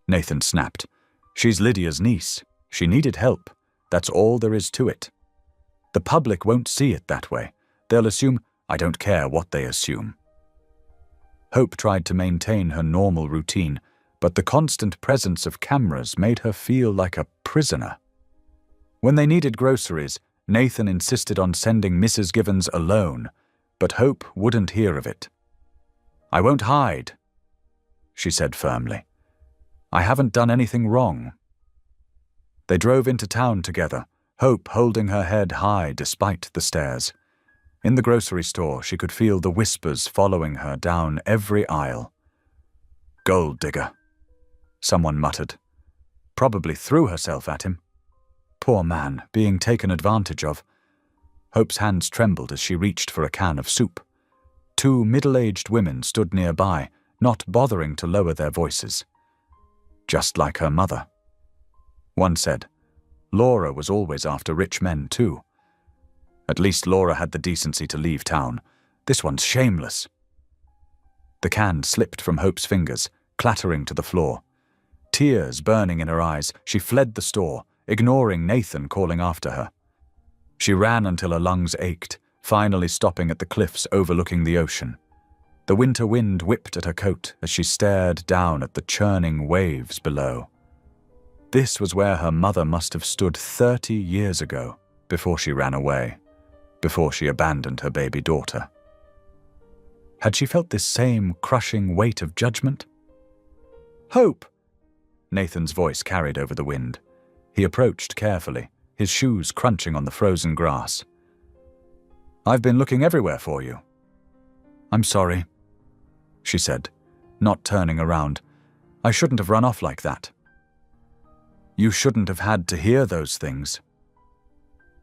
Nathan snapped. "She's Lydia's niece. She needed help. That's all there is to it. The public won't see it that way. They'll assume, I don't care what they assume." Hope tried to maintain her normal routine, but the constant presence of cameras made her feel like a prisoner. When they needed groceries, Nathan insisted on sending Mrs. Givens alone, but Hope wouldn't hear of it. "I won't hide," she said firmly. "I haven't done anything wrong." They drove into town together, Hope holding her head high despite the stares. In the grocery store, she could feel the whispers following her down every aisle. "Gold digger," someone muttered. Probably threw herself at him. Poor man, being taken advantage of. Hope's hands trembled as she reached for a can of soup. Two middle-aged women stood nearby, not bothering to lower their voices. Just like her mother. One said, "Laura was always after rich men too. At least Laura had the decency to leave town. This one's shameless." The can slipped from Hope's fingers, clattering to the floor. Tears burning in her eyes, she fled the store, ignoring Nathan calling after her. She ran until her lungs ached, finally stopping at the cliffs overlooking the ocean. The winter wind whipped at her coat as she stared down at the churning waves below. This was where her mother must have stood 30 years ago, before she ran away, before she abandoned her baby daughter. Had she felt this same crushing weight of judgment? "Hope!" Nathan's voice carried over the wind. He approached carefully, his shoes crunching on the frozen grass. "I've been looking everywhere for you." "I'm sorry," she said, not turning around. "I shouldn't have run off like that." "You shouldn't have had to hear those things."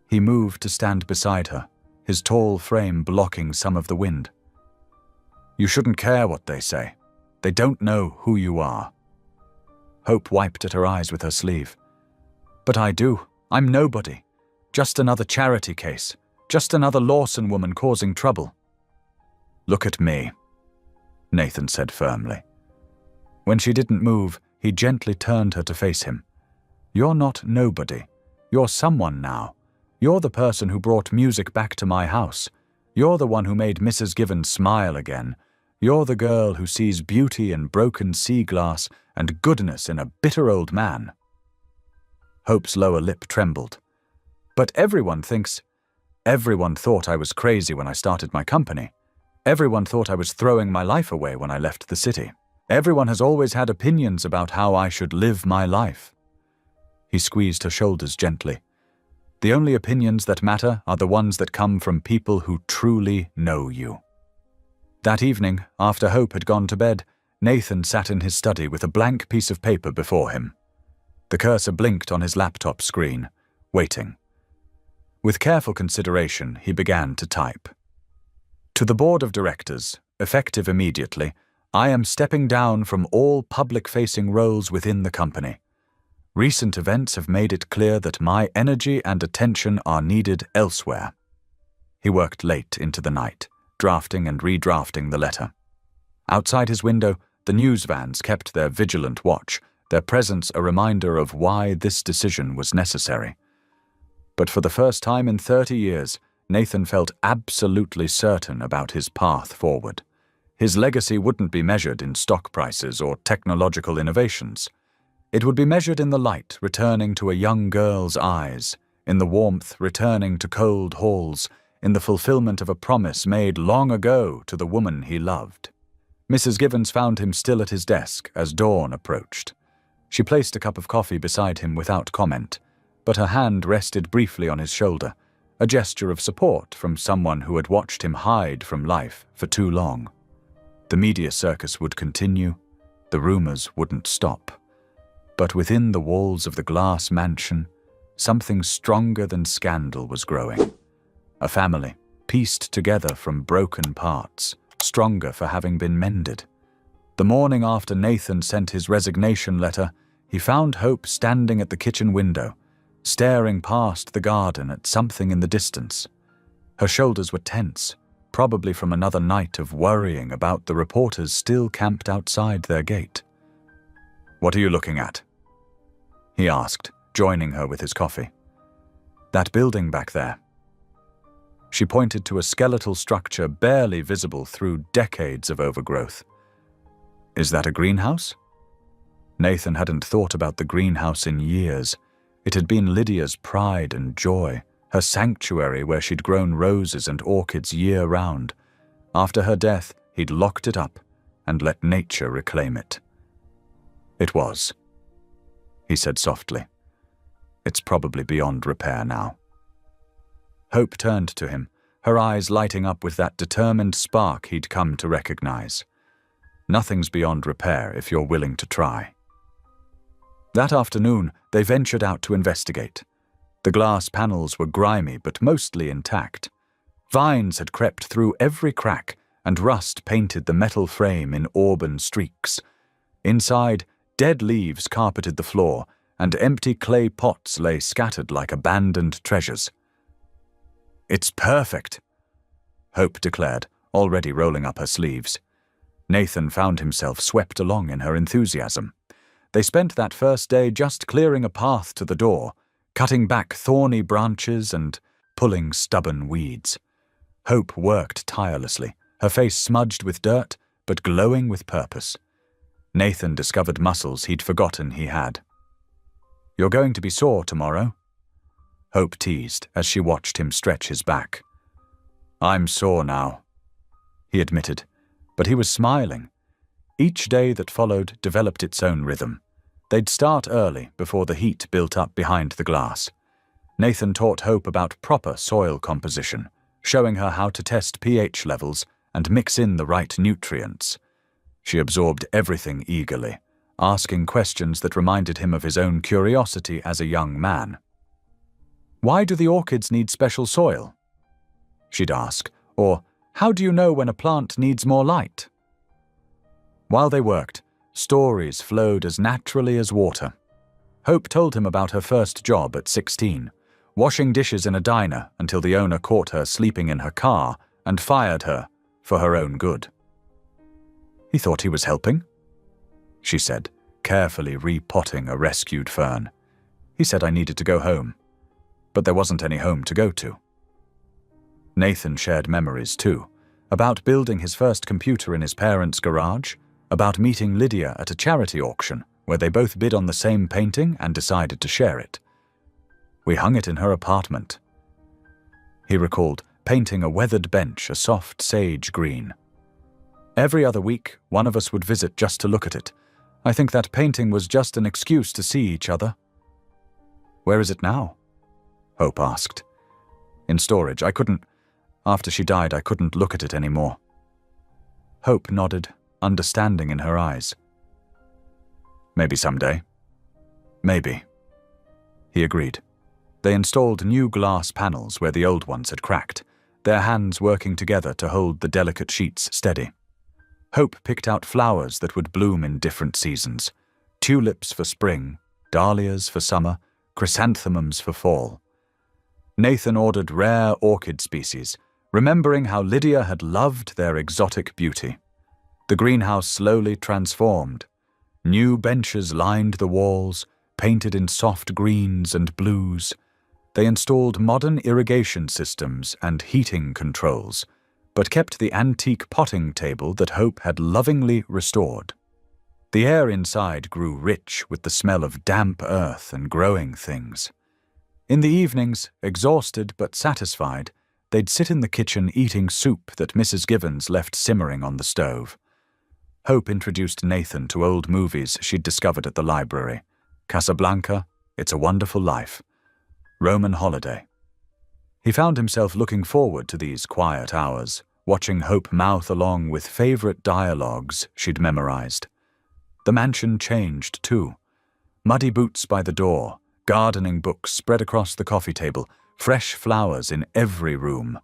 He moved to stand beside her, his tall frame blocking some of the wind. "You shouldn't care what they say. They don't know who you are." Hope wiped at her eyes with her sleeve. "But I do. I'm nobody. Just another charity case. Just another Lawson woman causing trouble." "Look at me," Nathan said firmly. When she didn't move, he gently turned her to face him. "You're not nobody. You're someone now. You're the person who brought music back to my house. You're the one who made Mrs. Givens smile again. You're the girl who sees beauty in broken sea glass and goodness in a bitter old man." Hope's lower lip trembled. "But everyone thought I was crazy when I started my company. Everyone thought I was throwing my life away when I left the city. Everyone has always had opinions about how I should live my life." He squeezed her shoulders gently. "The only opinions that matter are the ones that come from people who truly know you." That evening, after Hope had gone to bed, Nathan sat in his study with a blank piece of paper before him. The cursor blinked on his laptop screen, waiting. With careful consideration, he began to type. "To the board of directors, effective immediately, I am stepping down from all public-facing roles within the company. Recent events have made it clear that my energy and attention are needed elsewhere." He worked late into the night, drafting and redrafting the letter. Outside his window, the news vans kept their vigilant watch, their presence a reminder of why this decision was necessary. But for the first time in 30 years, Nathan felt absolutely certain about his path forward. His legacy wouldn't be measured in stock prices or technological innovations. It would be measured in the light returning to a young girl's eyes, in the warmth returning to cold halls, in the fulfillment of a promise made long ago to the woman he loved. Mrs. Givens found him still at his desk as dawn approached. She placed a cup of coffee beside him without comment, but her hand rested briefly on his shoulder, a gesture of support from someone who had watched him hide from life for too long. The media circus would continue, the rumors wouldn't stop. But within the walls of the glass mansion, something stronger than scandal was growing. A family, pieced together from broken parts, stronger for having been mended. The morning after Nathan sent his resignation letter, he found Hope standing at the kitchen window, staring past the garden at something in the distance. Her shoulders were tense, probably from another night of worrying about the reporters still camped outside their gate. "What are you looking at?" he asked, joining her with his coffee. "That building back there." She pointed to a skeletal structure barely visible through decades of overgrowth. "Is that a greenhouse?" Nathan hadn't thought about the greenhouse in years. It had been Lydia's pride and joy, her sanctuary where she'd grown roses and orchids year-round. After her death, he'd locked it up and let nature reclaim it. "It was," he said softly. "It's probably beyond repair now." Hope turned to him, her eyes lighting up with that determined spark he'd come to recognize. Nothing's beyond repair if you're willing to try. That afternoon, they ventured out to investigate. The glass panels were grimy but mostly intact. Vines had crept through every crack, and rust painted the metal frame in auburn streaks. Inside, dead leaves carpeted the floor, and empty clay pots lay scattered like abandoned treasures. "It's perfect," Hope declared, already rolling up her sleeves. Nathan found himself swept along in her enthusiasm. They spent that first day just clearing a path to the door, cutting back thorny branches and pulling stubborn weeds. Hope worked tirelessly, her face smudged with dirt, but glowing with purpose. Nathan discovered muscles he'd forgotten he had. "You're going to be sore tomorrow?" Hope teased as she watched him stretch his back. "I'm sore now," he admitted, but he was smiling. Each day that followed developed its own rhythm. They'd start early before the heat built up behind the glass. Nathan taught Hope about proper soil composition, showing her how to test pH levels and mix in the right nutrients. She absorbed everything eagerly, asking questions that reminded him of his own curiosity as a young man. "Why do the orchids need special soil?" she'd ask, or "How do you know when a plant needs more light?" While they worked, stories flowed as naturally as water. Hope told him about her first job at 16, washing dishes in a diner until the owner caught her sleeping in her car and fired her for her own good. "He thought he was helping," she said, carefully repotting a rescued fern. "He said I needed to go home, but there wasn't any home to go to." Nathan shared memories too, about building his first computer in his parents' garage, about meeting Lydia at a charity auction where they both bid on the same painting and decided to share it. "We hung it in her apartment." He recalled painting a weathered bench a soft sage green. "Every other week, one of us would visit just to look at it. I think that painting was just an excuse to see each other." "Where is it now?" Hope asked. "In storage. After she died, I couldn't look at it anymore." Hope nodded, understanding in her eyes. "Maybe someday." "Maybe," he agreed. They installed new glass panels where the old ones had cracked, their hands working together to hold the delicate sheets steady. Hope picked out flowers that would bloom in different seasons: tulips for spring, dahlias for summer, chrysanthemums for fall. Nathan ordered rare orchid species, remembering how Lydia had loved their exotic beauty. The greenhouse slowly transformed. New benches lined the walls, painted in soft greens and blues. They installed modern irrigation systems and heating controls, but kept the antique potting table that Hope had lovingly restored. The air inside grew rich with the smell of damp earth and growing things. In the evenings, exhausted but satisfied, they'd sit in the kitchen eating soup that Mrs. Givens left simmering on the stove. Hope introduced Nathan to old movies she'd discovered at the library. Casablanca, It's a Wonderful Life, Roman Holiday. He found himself looking forward to these quiet hours, watching Hope mouth along with favorite dialogues she'd memorized. The mansion changed, too. Muddy boots by the door, gardening books spread across the coffee table, fresh flowers in every room.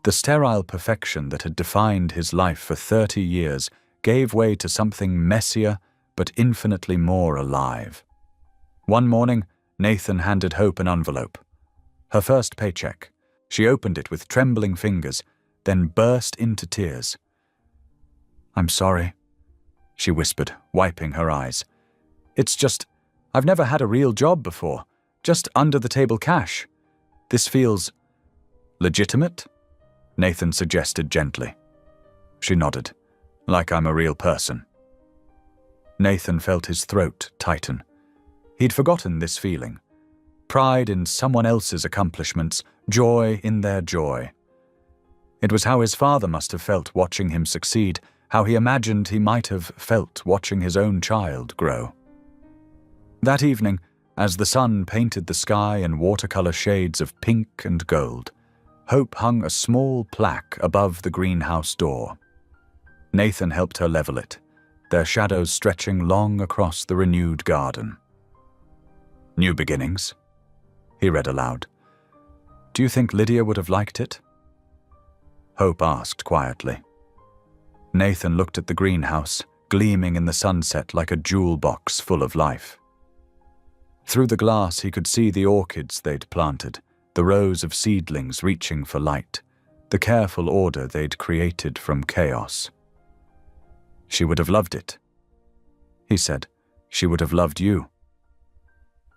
The sterile perfection that had defined his life for 30 years gave way to something messier but infinitely more alive. One morning, Nathan handed Hope an envelope. Her first paycheck. She opened it with trembling fingers, then burst into tears. "I'm sorry," she whispered, wiping her eyes. "It's just, I've never had a real job before, just under-the-table cash. This feels legitimate?" Nathan suggested gently. She nodded, "Like I'm a real person." Nathan felt his throat tighten. He'd forgotten this feeling. Pride in someone else's accomplishments, joy in their joy. It was how his father must have felt watching him succeed, how he imagined he might have felt watching his own child grow. That evening, as the sun painted the sky in watercolor shades of pink and gold, Hope hung a small plaque above the greenhouse door. Nathan helped her level it, their shadows stretching long across the renewed garden. "New beginnings," he read aloud. "Do you think Lydia would have liked it?" Hope asked quietly. Nathan looked at the greenhouse, gleaming in the sunset like a jewel box full of life. Through the glass he could see the orchids they'd planted, the rows of seedlings reaching for light, the careful order they'd created from chaos. "She would have loved it," he said. "She would have loved you."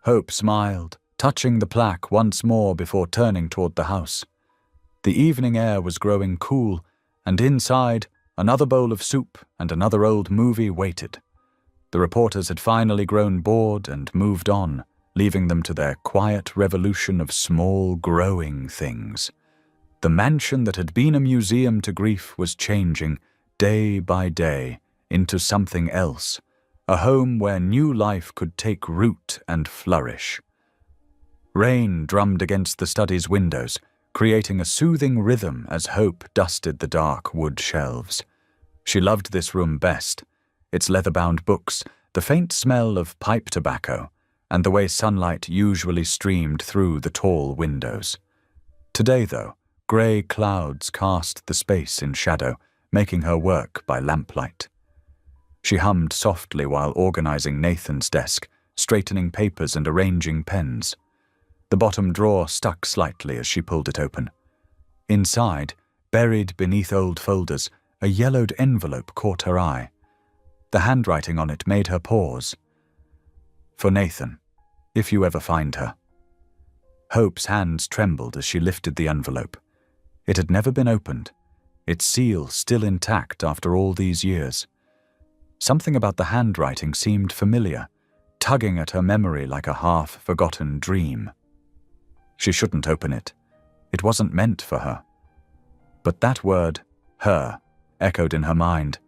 Hope smiled, touching the plaque once more before turning toward the house. The evening air was growing cool, and inside, another bowl of soup and another old movie waited. The reporters had finally grown bored and moved on, leaving them to their quiet revolution of small, growing things. The mansion that had been a museum to grief was changing, day by day, into something else, a home where new life could take root and flourish. Rain drummed against the study's windows, creating a soothing rhythm as Hope dusted the dark wood shelves. She loved this room best, its leather-bound books, the faint smell of pipe tobacco, and the way sunlight usually streamed through the tall windows. Today, though, grey clouds cast the space in shadow, making her work by lamplight. She hummed softly while organizing Nathan's desk, straightening papers and arranging pens. The bottom drawer stuck slightly as she pulled it open. Inside, buried beneath old folders, a yellowed envelope caught her eye. The handwriting on it made her pause. "For Nathan, if you ever find her." Hope's hands trembled as she lifted the envelope. It had never been opened, its seal still intact after all these years. Something about the handwriting seemed familiar, tugging at her memory like a half-forgotten dream. She shouldn't open it. It wasn't meant for her. But that word, her, echoed in her mind.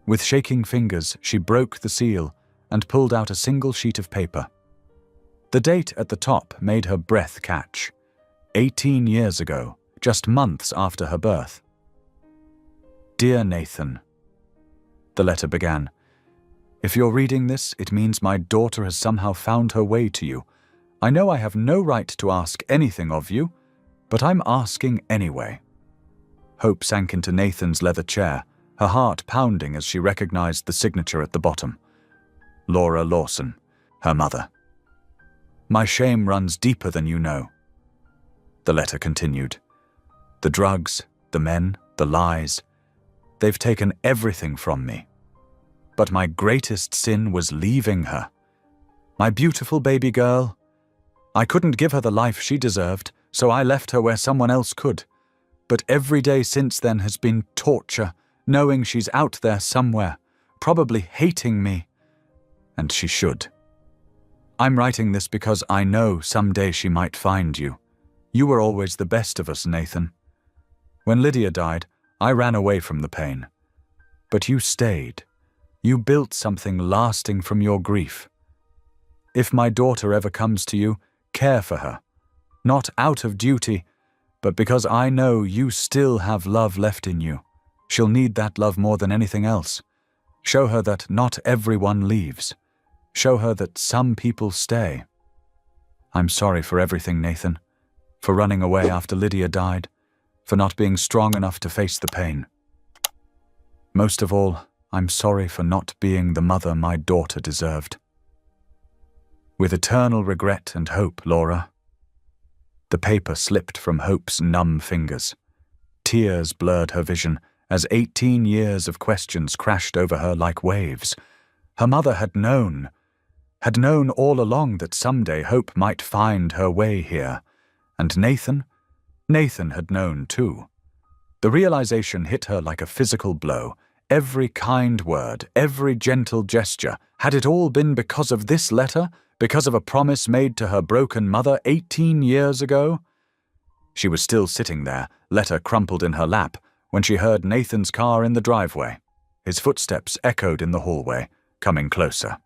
With shaking fingers, she broke the seal and pulled out a single sheet of paper. The date at the top made her breath catch. 18 years ago, just months after her birth. "Dear Nathan," the letter began. "If you're reading this, it means my daughter has somehow found her way to you. I know I have no right to ask anything of you, but I'm asking anyway." Hope sank into Nathan's leather chair, her heart pounding as she recognized the signature at the bottom. Laura Lawson, her mother. "My shame runs deeper than you know." The letter continued. "The drugs, the men, the lies. They've taken everything from me. But my greatest sin was leaving her. My beautiful baby girl, I couldn't give her the life she deserved, so I left her where someone else could. But every day since then has been torture, knowing she's out there somewhere, probably hating me. And she should. I'm writing this because I know someday she might find you. You were always the best of us, Nathan. When Lydia died, I ran away from the pain. But you stayed. You built something lasting from your grief. If my daughter ever comes to you, care for her. Not out of duty, but because I know you still have love left in you. She'll need that love more than anything else. Show her that not everyone leaves. Show her that some people stay. I'm sorry for everything, Nathan. For running away after Lydia died. For not being strong enough to face the pain. Most of all, I'm sorry for not being the mother my daughter deserved. With eternal regret and hope, Laura. The paper slipped from Hope's numb fingers. Tears blurred her vision as 18 years of questions crashed over her like waves. Her mother had known all along that someday Hope might find her way here. And Nathan had known too. The realization hit her like a physical blow. Every kind word, every gentle gesture, had it all been because of this letter? Because of a promise made to her broken mother 18 years ago? She was still sitting there, letter crumpled in her lap, when she heard Nathan's car in the driveway. His footsteps echoed in the hallway, coming closer.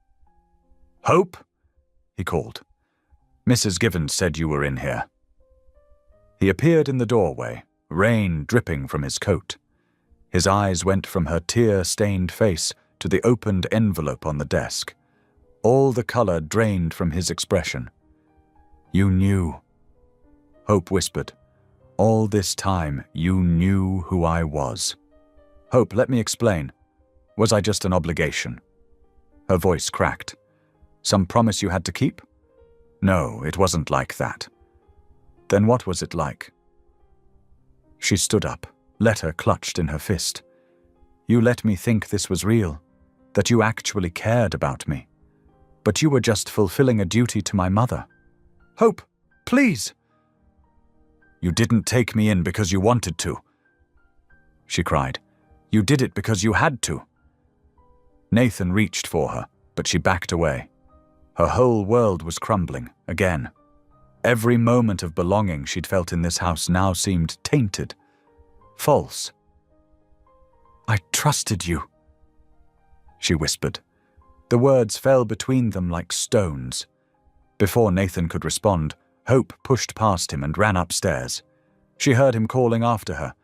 "Hope?" he called. "Mrs. Givens said you were in here." He appeared in the doorway, rain dripping from his coat. His eyes went from her tear-stained face to the opened envelope on the desk. All the color drained from his expression. "You knew," Hope whispered. "All this time, you knew who I was." "Hope, let me explain. Was I just an obligation?" Her voice cracked. "Some promise you had to keep?" "No, it wasn't like that." "Then what was it like?" She stood up, letter clutched in her fist. "You let me think this was real, that you actually cared about me. But you were just fulfilling a duty to my mother." "Hope, please!" "You didn't take me in because you wanted to," she cried. "You did it because you had to." Nathan reached for her, but she backed away. Her whole world was crumbling, again. Every moment of belonging she'd felt in this house now seemed tainted. False. "I trusted you," she whispered. The words fell between them like stones. Before Nathan could respond, Hope pushed past him and ran upstairs. She heard him calling after her,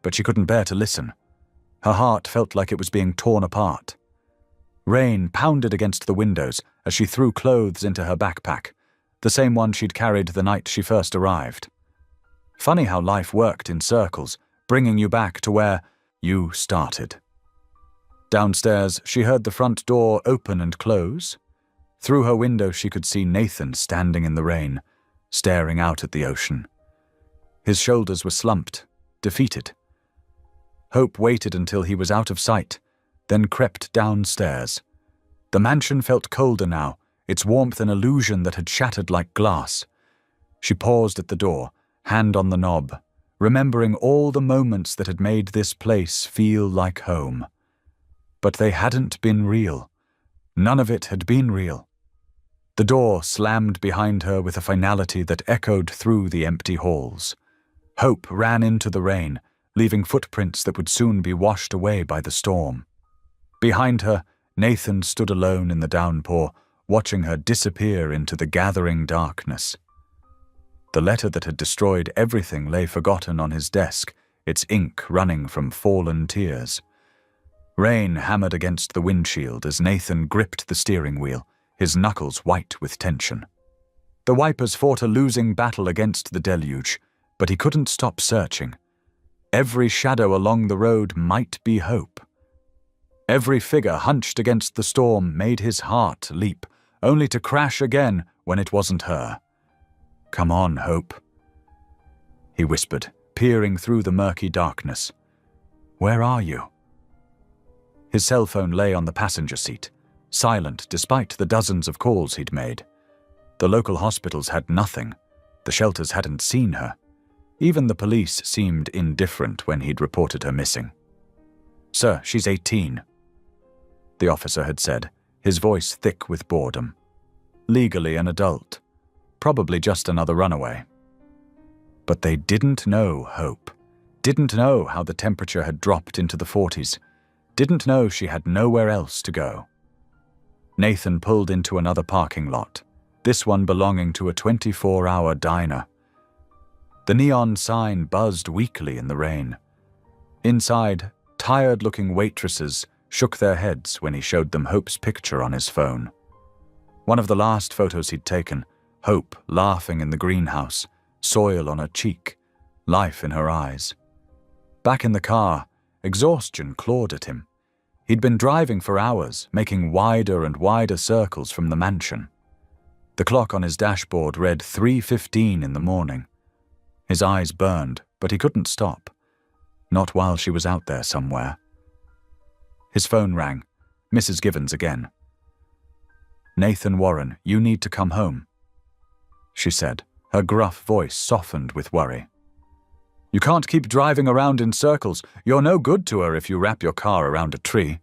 but she couldn't bear to listen. Her heart felt like it was being torn apart. Rain pounded against the windows as she threw clothes into her backpack, the same one she'd carried the night she first arrived. Funny how life worked in circles, bringing you back to where you started. Downstairs, she heard the front door open and close. Through her window, she could see Nathan standing in the rain, staring out at the ocean. His shoulders were slumped, defeated. Hope waited until he was out of sight, then crept downstairs. The mansion felt colder now, its warmth an illusion that had shattered like glass. She paused at the door, hand on the knob, remembering all the moments that had made this place feel like home. But they hadn't been real. None of it had been real. The door slammed behind her with a finality that echoed through the empty halls. Hope ran into the rain, leaving footprints that would soon be washed away by the storm. Behind her, Nathan stood alone in the downpour, watching her disappear into the gathering darkness. The letter that had destroyed everything lay forgotten on his desk, its ink running from fallen tears. Rain hammered against the windshield as Nathan gripped the steering wheel, his knuckles white with tension. The wipers fought a losing battle against the deluge, but he couldn't stop searching. Every shadow along the road might be Hope. Every figure hunched against the storm made his heart leap, only to crash again when it wasn't her. "Come on, Hope," he whispered, peering through the murky darkness. "Where are you?" His cell phone lay on the passenger seat, silent despite the dozens of calls he'd made. The local hospitals had nothing. The shelters hadn't seen her. Even the police seemed indifferent when he'd reported her missing. "Sir, she's 18, the officer had said, his voice thick with boredom. "Legally an adult. Probably just another runaway." But they didn't know Hope. Didn't know how the temperature had dropped into the 40s. Didn't know she had nowhere else to go. Nathan pulled into another parking lot, this one belonging to a 24-hour diner. The neon sign buzzed weakly in the rain. Inside, tired-looking waitresses shook their heads when he showed them Hope's picture on his phone. One of the last photos he'd taken, Hope laughing in the greenhouse, soil on her cheek, life in her eyes. Back in the car, exhaustion clawed at him. He'd been driving for hours, making wider and wider circles from the mansion. The clock on his dashboard read 3:15 in the morning. His eyes burned, but he couldn't stop. Not while she was out there somewhere. His phone rang. Mrs. Givens again. "Nathan Warren, you need to come home," she said, her gruff voice softened with worry. "You can't keep driving around in circles. You're no good to her if you wrap your car around a tree."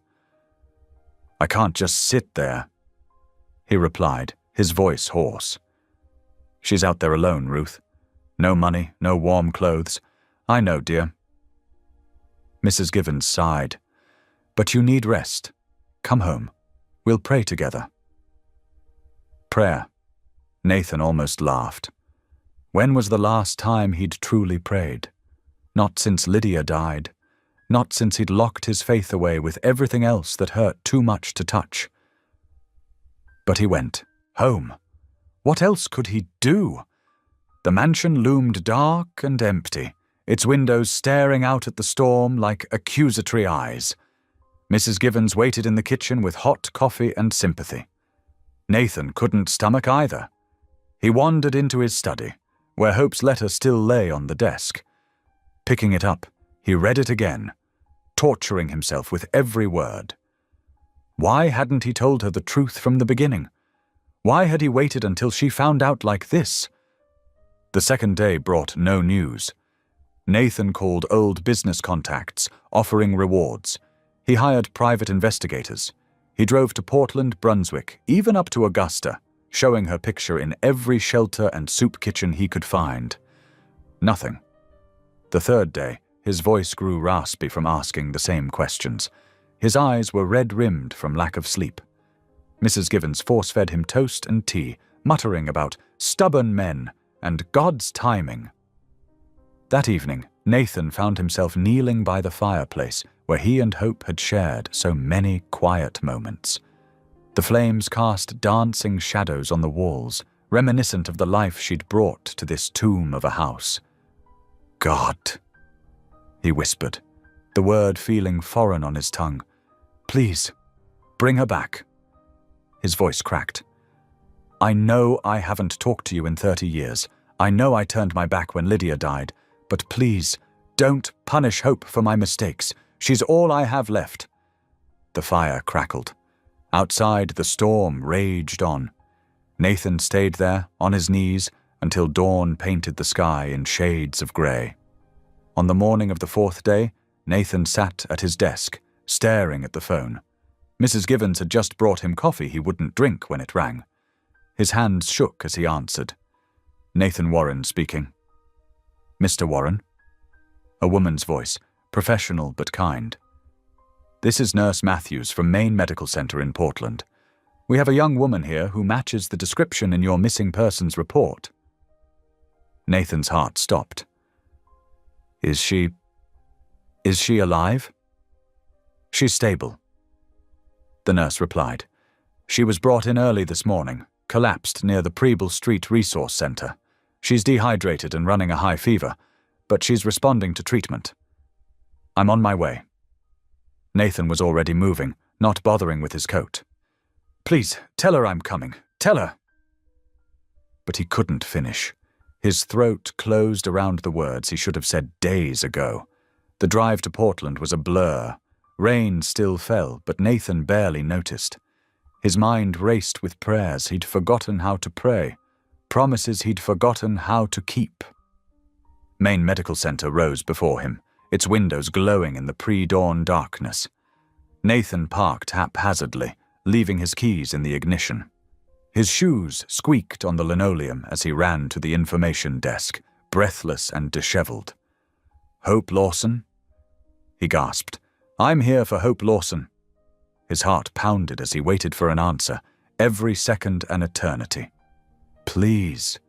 "I can't just sit there," he replied, his voice hoarse. "She's out there alone, Ruth. No money, no warm clothes. I know, dear." Mrs. Givens sighed. "But you need rest. Come home. We'll pray together." Prayer. Nathan almost laughed. When was the last time he'd truly prayed? Not since Lydia died. Not since he'd locked his faith away with everything else that hurt too much to touch. But he went. Home. What else could he do? The mansion loomed dark and empty, its windows staring out at the storm like accusatory eyes. Mrs. Givens waited in the kitchen with hot coffee and sympathy. Nathan couldn't stomach either. He wandered into his study, where Hope's letter still lay on the desk. Picking it up, he read it again, torturing himself with every word. Why hadn't he told her the truth from the beginning? Why had he waited until she found out like this? The second day brought no news. Nathan called old business contacts, offering rewards. He hired private investigators. He drove to Portland, Brunswick, even up to Augusta, showing her picture in every shelter and soup kitchen he could find. Nothing. The third day, his voice grew raspy from asking the same questions. His eyes were red-rimmed from lack of sleep. Mrs. Givens force-fed him toast and tea, muttering about stubborn men and God's timing. That evening, Nathan found himself kneeling by the fireplace where he and Hope had shared so many quiet moments. The flames cast dancing shadows on the walls, reminiscent of the life she'd brought to this tomb of a house. "God," he whispered, the word feeling foreign on his tongue. "Please, bring her back." His voice cracked. "I know I haven't talked to you in 30 years. I know I turned my back when Lydia died. But please, don't punish Hope for my mistakes. She's all I have left." The fire crackled. Outside, the storm raged on. Nathan stayed there, on his knees, until dawn painted the sky in shades of grey. On the morning of the fourth day, Nathan sat at his desk, staring at the phone. Mrs. Givens had just brought him coffee he wouldn't drink when it rang. His hands shook as he answered. Nathan Warren speaking. "Mr. Warren?" A woman's voice, professional but kind. "This is Nurse Matthews from Maine Medical Center in Portland. We have a young woman here who matches the description in your missing persons report." Nathan's heart stopped. Is she alive?" "She's stable," the nurse replied. "She was brought in early this morning, collapsed near the Preble Street Resource Center. She's dehydrated and running a high fever, but she's responding to treatment. I'm on my way." Nathan was already moving, not bothering with his coat. "Please, tell her I'm coming. Tell her." But he couldn't finish. His throat closed around the words he should have said days ago. The drive to Portland was a blur. Rain still fell, but Nathan barely noticed. His mind raced with prayers. He'd forgotten how to pray. promises he'd forgotten how to keep. Maine Medical Center rose before him, its windows glowing in the pre-dawn darkness. Nathan parked haphazardly, leaving his keys in the ignition. His shoes squeaked on the linoleum as he ran to the information desk, breathless and disheveled. "Hope Lawson?" He gasped. "I'm here for Hope Lawson." His heart pounded as he waited for an answer, every second an eternity. "Please,"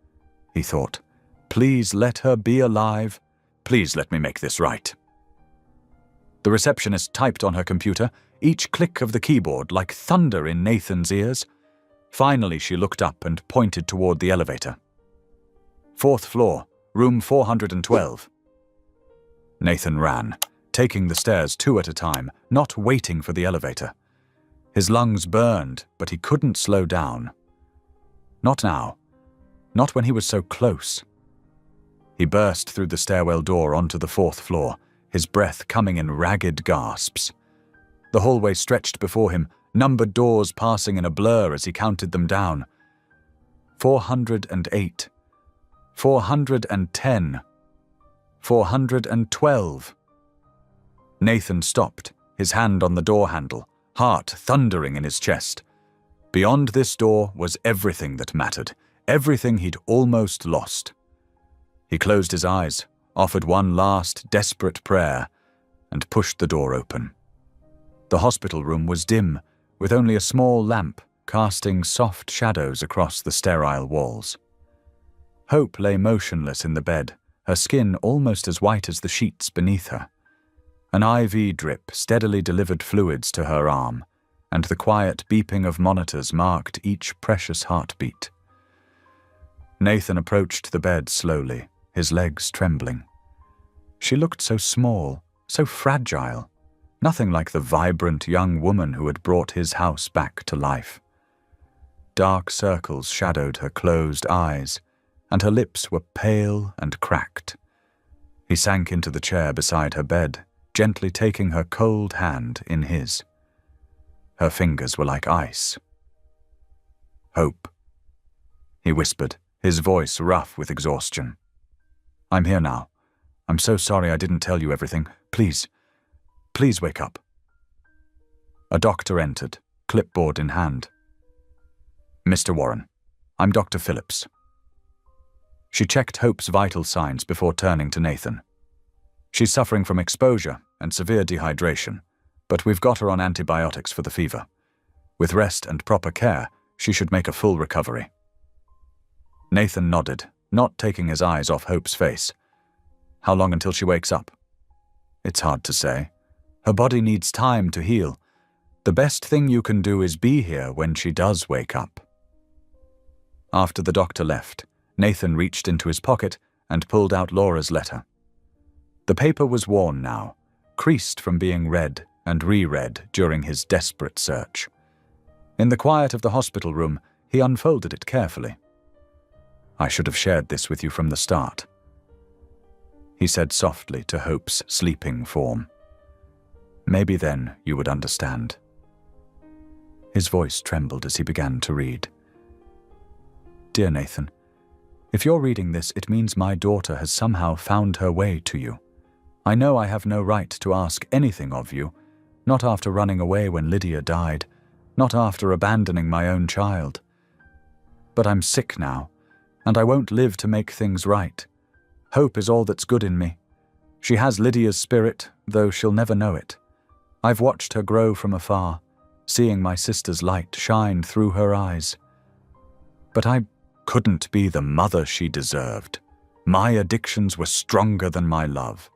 he thought, "please let her be alive. Please let me make this right." The receptionist typed on her computer, each click of the keyboard like thunder in Nathan's ears. Finally, she looked up and pointed toward the elevator. "4th floor, room 412. Nathan ran, taking the stairs 2 at a time, not waiting for the elevator. His lungs burned, but he couldn't slow down. Not now. Not when he was so close. He burst through the stairwell door onto the 4th floor, his breath coming in ragged gasps. The hallway stretched before him, numbered doors passing in a blur as he counted them down. 408. 410. 412. Nathan stopped, his hand on the door handle, heart thundering in his chest. Beyond this door was everything that mattered, everything he'd almost lost. He closed his eyes, offered one last desperate prayer, and pushed the door open. The hospital room was dim, with only a small lamp casting soft shadows across the sterile walls. Hope lay motionless in the bed, her skin almost as white as the sheets beneath her. An IV drip steadily delivered fluids to her arm, and the quiet beeping of monitors marked each precious heartbeat. Nathan approached the bed slowly, his legs trembling. She looked so small, so fragile, nothing like the vibrant young woman who had brought his house back to life. Dark circles shadowed her closed eyes, and her lips were pale and cracked. He sank into the chair beside her bed, gently taking her cold hand in his. Her fingers were like ice. "Hope," he whispered, his voice rough with exhaustion. "I'm here now. I'm so sorry I didn't tell you everything. Please wake up." A doctor entered, clipboard in hand. "Mr. Warren, I'm Dr. Phillips." She checked Hope's vital signs before turning to Nathan. "She's suffering from exposure and severe dehydration, but we've got her on antibiotics for the fever. With rest and proper care, she should make a full recovery." Nathan nodded, not taking his eyes off Hope's face. "How long until she wakes up?" "It's hard to say. Her body needs time to heal. The best thing you can do is be here when she does wake up." After the doctor left, Nathan reached into his pocket and pulled out Laura's letter. The paper was worn now, creased from being read and reread during his desperate search. In the quiet of the hospital room, he unfolded it carefully. "I should have shared this with you from the start," he said softly to Hope's sleeping form. "Maybe then you would understand." His voice trembled as he began to read. "Dear Nathan, if you're reading this, it means my daughter has somehow found her way to you. I know I have no right to ask anything of you, not after running away when Lydia died, not after abandoning my own child. But I'm sick now, and I won't live to make things right. Hope is all that's good in me. She has Lydia's spirit, though she'll never know it. I've watched her grow from afar, seeing my sister's light shine through her eyes. But I couldn't be the mother she deserved. My addictions were stronger than my love.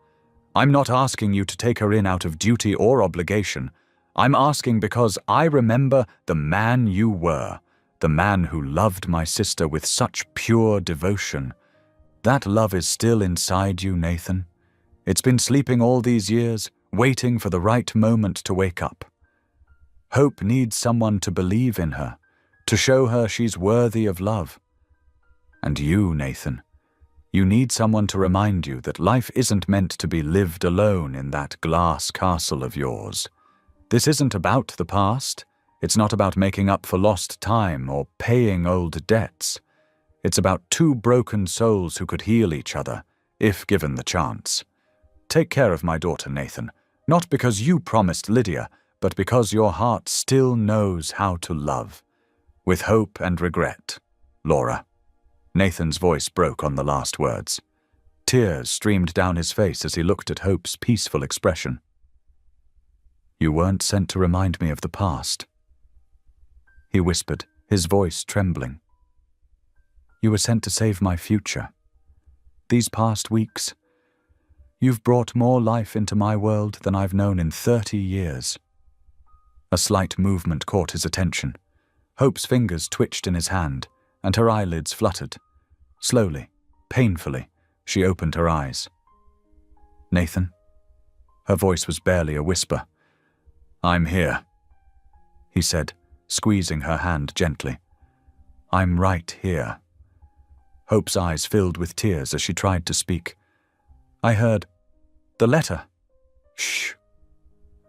I'm not asking you to take her in out of duty or obligation. I'm asking because I remember the man you were, the man who loved my sister with such pure devotion. That love is still inside you, Nathan. It's been sleeping all these years, waiting for the right moment to wake up. Hope needs someone to believe in her, to show her she's worthy of love. And you, Nathan, you need someone to remind you that life isn't meant to be lived alone in that glass castle of yours. This isn't about the past. It's not about making up for lost time or paying old debts. It's about two broken souls who could heal each other, if given the chance. Take care of my daughter, Nathan, not because you promised Lydia, but because your heart still knows how to love. With hope and regret, Laura. Nathan's voice broke on the last words. Tears streamed down his face as he looked at Hope's peaceful expression. You weren't sent to remind me of the past, he whispered, his voice trembling. You were sent to save my future. These past weeks, you've brought more life into my world than I've known in 30 years. A slight movement caught his attention. Hope's fingers twitched in his hand, and her eyelids fluttered. Slowly, painfully, she opened her eyes. Nathan? Her voice was barely a whisper. I'm here, he said, squeezing her hand gently. I'm right here. Hope's eyes filled with tears as she tried to speak. I heard the letter. Shh,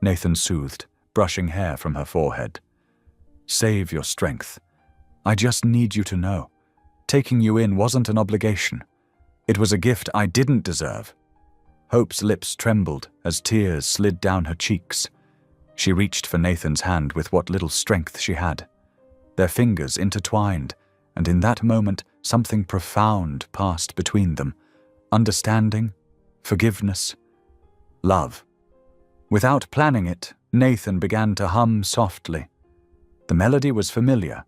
Nathan soothed, brushing hair from her forehead. Save your strength. I just need you to know. Taking you in wasn't an obligation. It was a gift I didn't deserve. Hope's lips trembled as tears slid down her cheeks. She reached for Nathan's hand with what little strength she had. Their fingers intertwined, and in that moment something profound passed between them. Understanding, forgiveness, love. Without planning it, Nathan began to hum softly. The melody was familiar,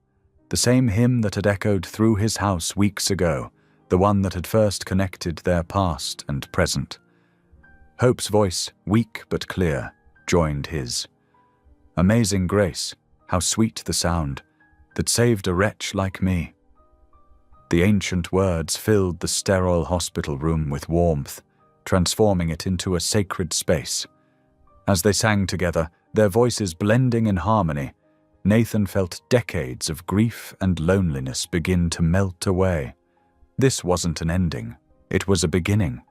the same hymn that had echoed through his house weeks ago, the one that had first connected their past and present. Hope's voice, weak but clear, joined his. Amazing grace, how sweet the sound, that saved a wretch like me. The ancient words filled the sterile hospital room with warmth, transforming it into a sacred space. As they sang together, their voices blending in harmony, Nathan felt decades of grief and loneliness begin to melt away. This wasn't an ending, it was a beginning.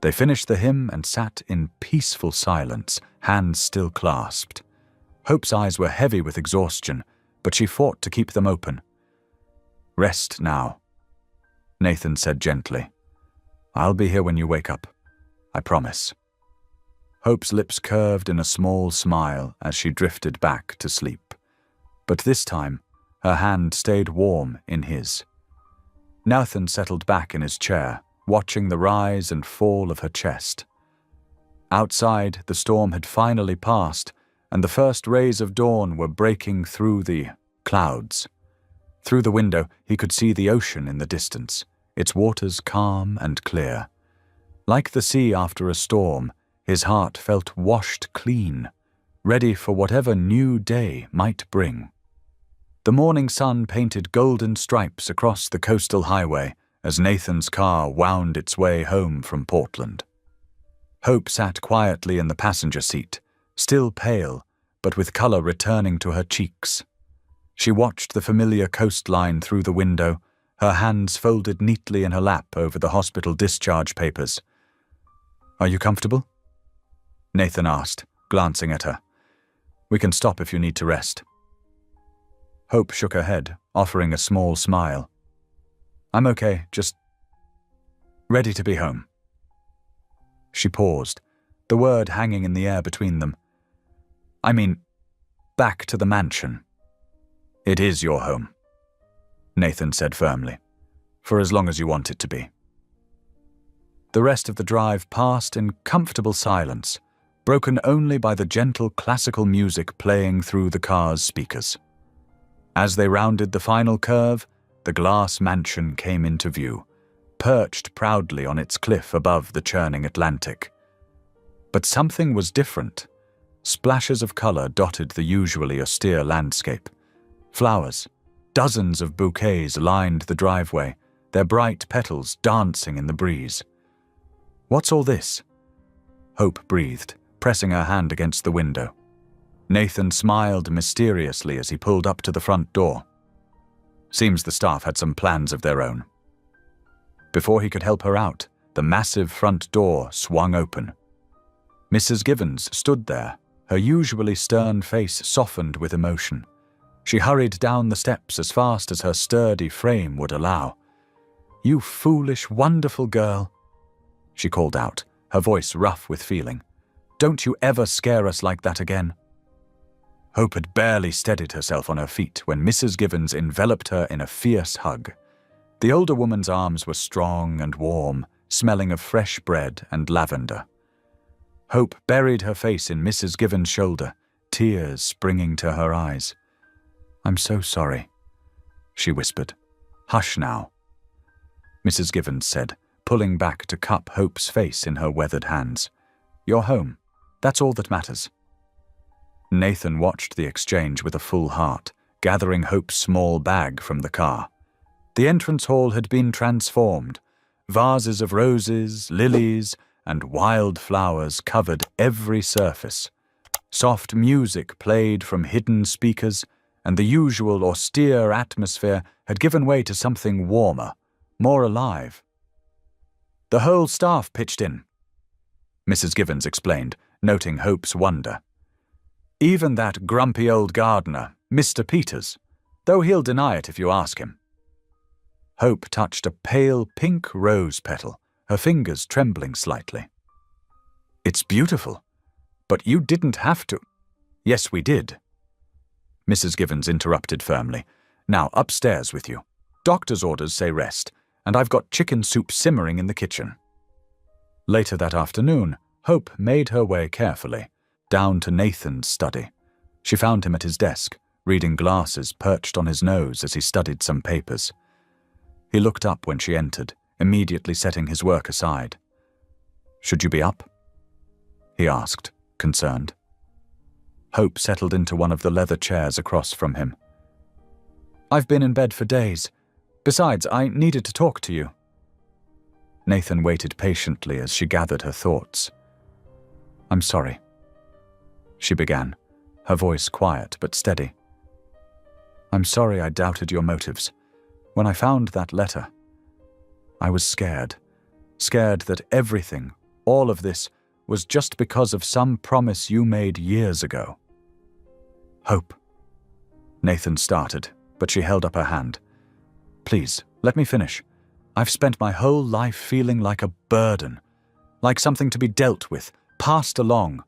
They finished the hymn and sat in peaceful silence, hands still clasped. Hope's eyes were heavy with exhaustion, but she fought to keep them open. Rest now, Nathan said gently. I'll be here when you wake up. I promise. Hope's lips curved in a small smile as she drifted back to sleep. But this time, her hand stayed warm in his. Nathan settled back in his chair, watching the rise and fall of her chest. Outside, the storm had finally passed, and the first rays of dawn were breaking through the clouds. Through the window, he could see the ocean in the distance, its waters calm and clear. Like the sea after a storm, his heart felt washed clean, ready for whatever new day might bring. The morning sun painted golden stripes across the coastal highway as Nathan's car wound its way home from Portland. Hope sat quietly in the passenger seat, still pale, but with color returning to her cheeks. She watched the familiar coastline through the window, her hands folded neatly in her lap over the hospital discharge papers. Are you comfortable? Nathan asked, glancing at her. We can stop if you need to rest. Hope shook her head, offering a small smile. I'm okay, just ready to be home. She paused, the word hanging in the air between them. I mean, back to the mansion. It is your home, Nathan said firmly, for as long as you want it to be. The rest of the drive passed in comfortable silence, broken only by the gentle classical music playing through the car's speakers. As they rounded the final curve, the glass mansion came into view, perched proudly on its cliff above the churning Atlantic. But something was different. Splashes of color dotted the usually austere landscape. Flowers, dozens of bouquets lined the driveway, their bright petals dancing in the breeze. What's all this? Hope breathed, pressing her hand against the window. Nathan smiled mysteriously as he pulled up to the front door. Seems the staff had some plans of their own. Before he could help her out, the massive front door swung open. Mrs. Givens stood there, her usually stern face softened with emotion. She hurried down the steps as fast as her sturdy frame would allow, You foolish, wonderful girl," she called out, her voice rough with feeling. "Don't you ever scare us like that again." Hope had barely steadied herself on her feet when Mrs. Givens enveloped her in a fierce hug. The older woman's arms were strong and warm, smelling of fresh bread and lavender. Hope buried her face in Mrs. Givens' shoulder, tears springing to her eyes. "I'm so sorry," she whispered. "Hush now," Mrs. Givens said, pulling back to cup Hope's face in her weathered hands. "You're home. That's all that matters." Nathan watched the exchange with a full heart, gathering Hope's small bag from the car. The entrance hall had been transformed. Vases of roses, lilies, and wild flowers covered every surface. Soft music played from hidden speakers, and the usual austere atmosphere had given way to something warmer, more alive. "The whole staff pitched in," Mrs. Givens explained, noting Hope's wonder. "Even that grumpy old gardener, Mr. Peters, though he'll deny it if you ask him." Hope touched a pale pink rose petal, her fingers trembling slightly. "It's beautiful, but you didn't have to." "Yes, we did," Mrs. Givens interrupted firmly. "Now upstairs with you. Doctor's orders say rest, and I've got chicken soup simmering in the kitchen." Later that afternoon, Hope made her way carefully down to Nathan's study. She found him at his desk, reading glasses perched on his nose as he studied some papers. He looked up when she entered, immediately setting his work aside. "Should you be up?" he asked, concerned. Hope settled into one of the leather chairs across from him. "I've been in bed for days. Besides, I needed to talk to you." Nathan waited patiently as she gathered her thoughts. "I'm sorry," she began, her voice quiet but steady. "I'm sorry I doubted your motives. When I found that letter, I was scared that everything, all of this, was just because of some promise you made years ago." "Hope," Nathan started, but she held up her hand. "Please, let me finish. I've spent my whole life feeling like a burden, like something to be dealt with, passed along.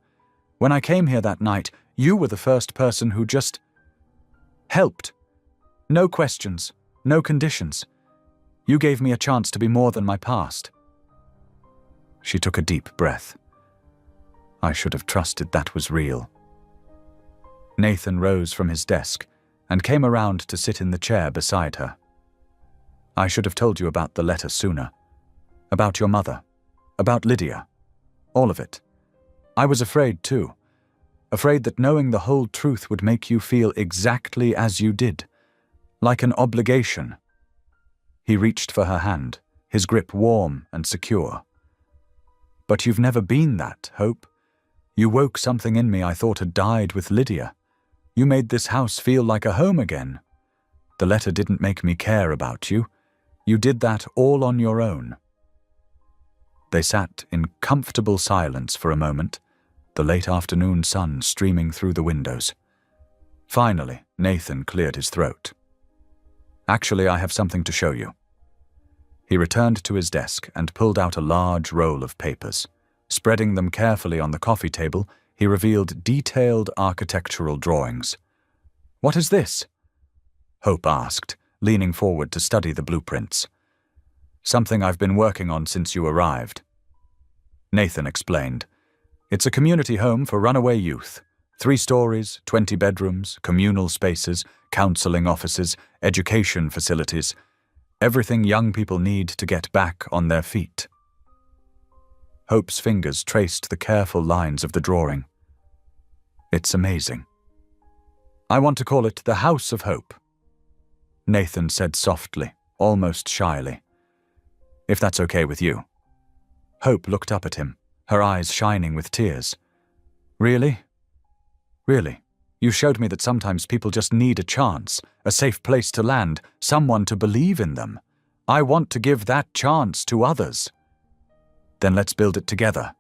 When I came here that night, you were the first person who just helped. No questions, no conditions. You gave me a chance to be more than my past." She took a deep breath. "I should have trusted that was real." Nathan rose from his desk and came around to sit in the chair beside her. "I should have told you about the letter sooner. About your mother. About Lydia. All of it. I was afraid too. Afraid that knowing the whole truth would make you feel exactly as you did. Like an obligation." He reached for her hand, his grip warm and secure. "But you've never been that, Hope. You woke something in me I thought had died with Lydia. You made this house feel like a home again. The letter didn't make me care about you. You did that all on your own." They sat in comfortable silence for a moment, the late afternoon sun streaming through the windows. Finally, Nathan cleared his throat. "Actually, I have something to show you." He returned to his desk and pulled out a large roll of papers. Spreading them carefully on the coffee table, he revealed detailed architectural drawings. "What is this?" Hope asked, leaning forward to study the blueprints. "Something I've been working on since you arrived." Nathan explained. "It's a community home for runaway youth. 3 stories, 20 bedrooms, communal spaces, counseling offices, education facilities. Everything young people need to get back on their feet." Hope's fingers traced the careful lines of the drawing. "It's amazing." "I want to call it the House of Hope," Nathan said softly, almost shyly. "If that's okay with you." Hope looked up at him, her eyes shining with tears. "Really? Really? You showed me that sometimes people just need a chance, a safe place to land, someone to believe in them. I want to give that chance to others." "Then let's build it together,"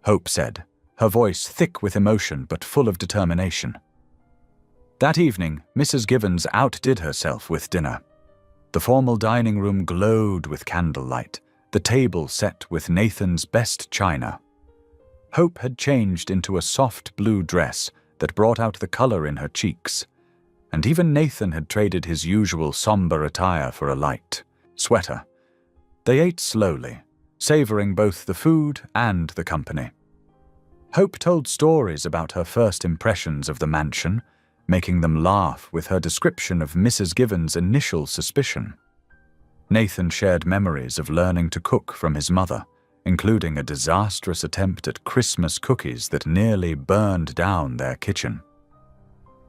Hope said, her voice thick with emotion but full of determination. That evening, Mrs. Givens outdid herself with dinner. The formal dining room glowed with candlelight, the table set with Nathan's best china. Hope had changed into a soft blue dress that brought out the color in her cheeks, and even Nathan had traded his usual somber attire for a light sweater. They ate slowly, savoring both the food and the company. Hope told stories about her first impressions of the mansion, making them laugh with her description of Mrs. Given's initial suspicion. Nathan shared memories of learning to cook from his mother, including a disastrous attempt at Christmas cookies that nearly burned down their kitchen.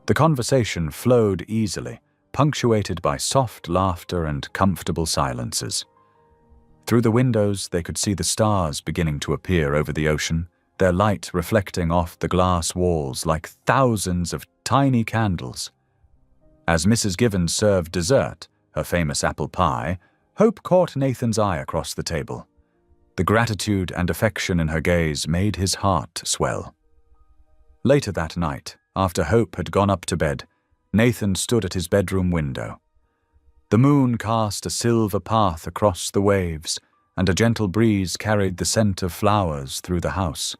The conversation flowed easily, punctuated by soft laughter and comfortable silences. Through the windows, they could see the stars beginning to appear over the ocean, their light reflecting off the glass walls like thousands of tiny candles. As Mrs. Given served dessert, her famous apple pie, Hope caught Nathan's eye across the table. The gratitude and affection in her gaze made his heart swell. Later that night, after Hope had gone up to bed, Nathan stood at his bedroom window. The moon cast a silver path across the waves, and a gentle breeze carried the scent of flowers through the house.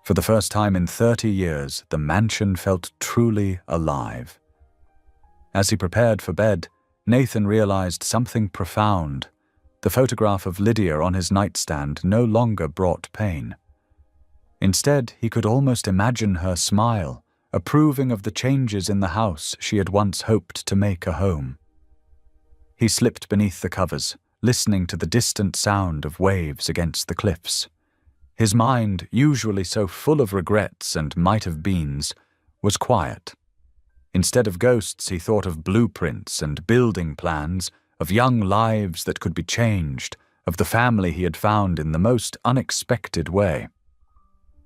For the first time in 30 years, the mansion felt truly alive. As he prepared for bed, Nathan realized something profound. The photograph of Lydia on his nightstand no longer brought pain. Instead, he could almost imagine her smile, approving of the changes in the house she had once hoped to make a home. He slipped beneath the covers, listening to the distant sound of waves against the cliffs. His mind, usually so full of regrets and might-have-beens, was quiet. Instead of ghosts, he thought of blueprints and building plans, of young lives that could be changed, of the family he had found in the most unexpected way.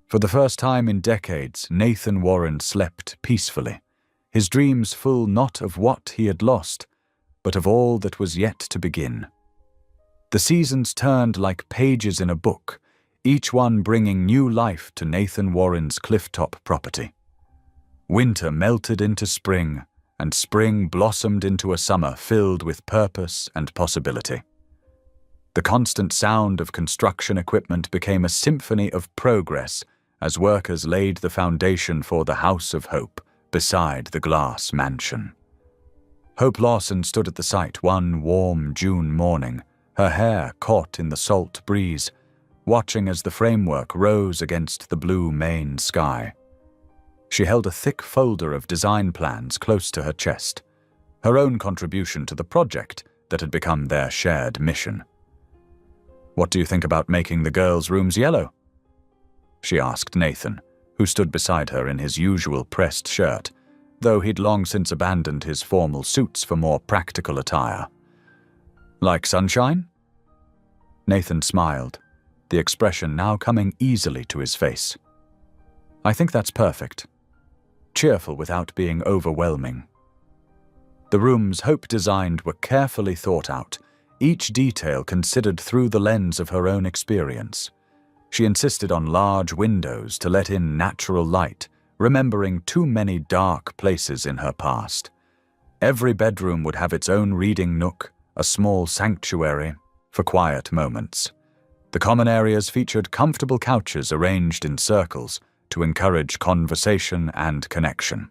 For the first time in decades, Nathan Warren slept peacefully, his dreams full not of what he had lost, but of all that was yet to begin. The seasons turned like pages in a book, each one bringing new life to Nathan Warren's clifftop property. Winter melted into spring, and spring blossomed into a summer filled with purpose and possibility. The constant sound of construction equipment became a symphony of progress as workers laid the foundation for the House of Hope beside the glass mansion. Hope Lawson stood at the site one warm June morning, her hair caught in the salt breeze, watching as the framework rose against the blue Maine sky. She held a thick folder of design plans close to her chest, her own contribution to the project that had become their shared mission. "What do you think about making the girls' rooms yellow?" she asked Nathan, who stood beside her in his usual pressed shirt, though he'd long since abandoned his formal suits for more practical attire. "Like sunshine?" Nathan smiled, the expression now coming easily to his face. "I think that's perfect. Cheerful without being overwhelming." The rooms Hope designed were carefully thought out, each detail considered through the lens of her own experience. She insisted on large windows to let in natural light, remembering too many dark places in her past. Every bedroom would have its own reading nook, a small sanctuary for quiet moments. The common areas featured comfortable couches arranged in circles to encourage conversation and connection.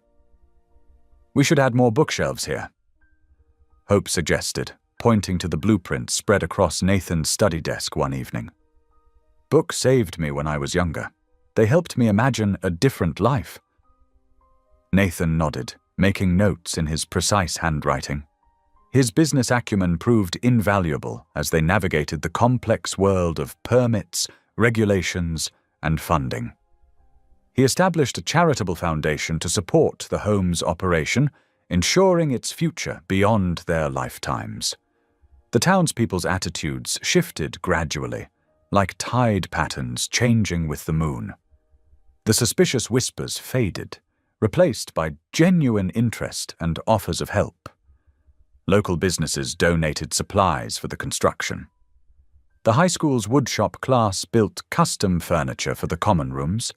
"We should add more bookshelves here," Hope suggested, pointing to the blueprints spread across Nathan's study desk one evening. "Books saved me when I was younger. They helped me imagine a different life." Nathan nodded, making notes in his precise handwriting. His business acumen proved invaluable as they navigated the complex world of permits, regulations, and funding. He established a charitable foundation to support the home's operation, ensuring its future beyond their lifetimes. The townspeople's attitudes shifted gradually, like tide patterns changing with the moon. The suspicious whispers faded, replaced by genuine interest and offers of help. Local businesses donated supplies for the construction. The high school's woodshop class built custom furniture for the common rooms.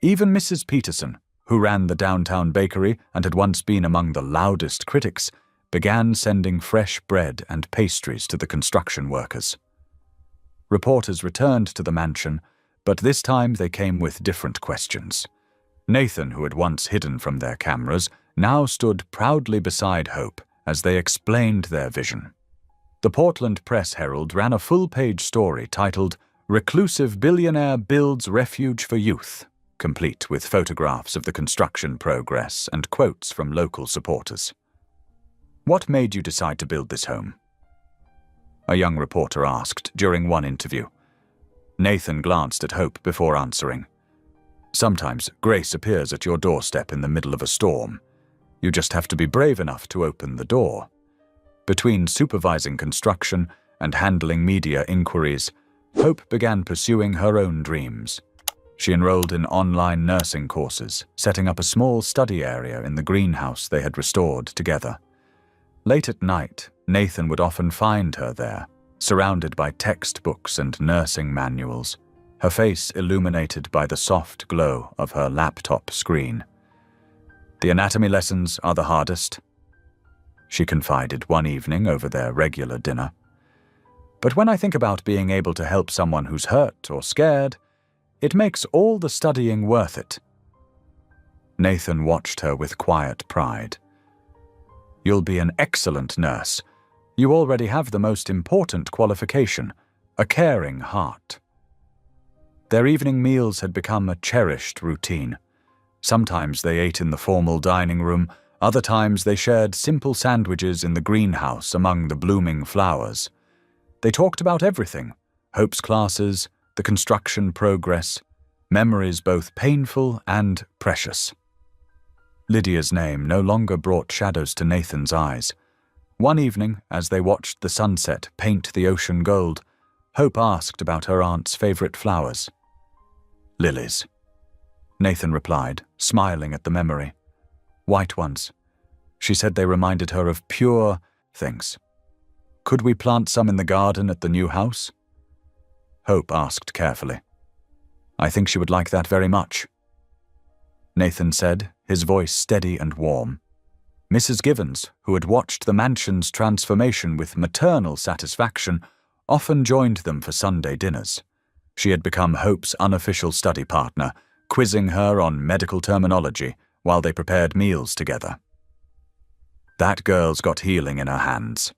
Even Mrs. Peterson, who ran the downtown bakery and had once been among the loudest critics, began sending fresh bread and pastries to the construction workers. Reporters returned to the mansion, but this time they came with different questions. Nathan, who had once hidden from their cameras, now stood proudly beside Hope as they explained their vision. The Portland Press-Herald ran a full-page story titled "Reclusive Billionaire Builds Refuge for Youth," complete with photographs of the construction progress and quotes from local supporters. "What made you decide to build this home?" a young reporter asked during one interview. Nathan glanced at Hope before answering. "Sometimes grace appears at your doorstep in the middle of a storm. You just have to be brave enough to open the door." Between supervising construction and handling media inquiries, Hope began pursuing her own dreams. She enrolled in online nursing courses, setting up a small study area in the greenhouse they had restored together. Late at night, Nathan would often find her there, surrounded by textbooks and nursing manuals, her face illuminated by the soft glow of her laptop screen. "The anatomy lessons are the hardest," she confided one evening over their regular dinner. "But when I think about being able to help someone who's hurt or scared, it makes all the studying worth it." Nathan watched her with quiet pride. "You'll be an excellent nurse. You already have the most important qualification, a caring heart." Their evening meals had become a cherished routine. Sometimes they ate in the formal dining room, other times they shared simple sandwiches in the greenhouse among the blooming flowers. They talked about everything: Hope's classes, the construction progress, memories both painful and precious. Lydia's name no longer brought shadows to Nathan's eyes. One evening, as they watched the sunset paint the ocean gold, Hope asked about her aunt's favorite flowers. "Lilies," Nathan replied, smiling at the memory. "White ones. She said they reminded her of pure things. Could we plant some in the garden at the new house?" Hope asked carefully. "I think she would like that very much," Nathan said, his voice steady and warm. Mrs. Givens, who had watched the mansion's transformation with maternal satisfaction, often joined them for Sunday dinners. She had become Hope's unofficial study partner, quizzing her on medical terminology while they prepared meals together. "That girl's got healing in her hands,"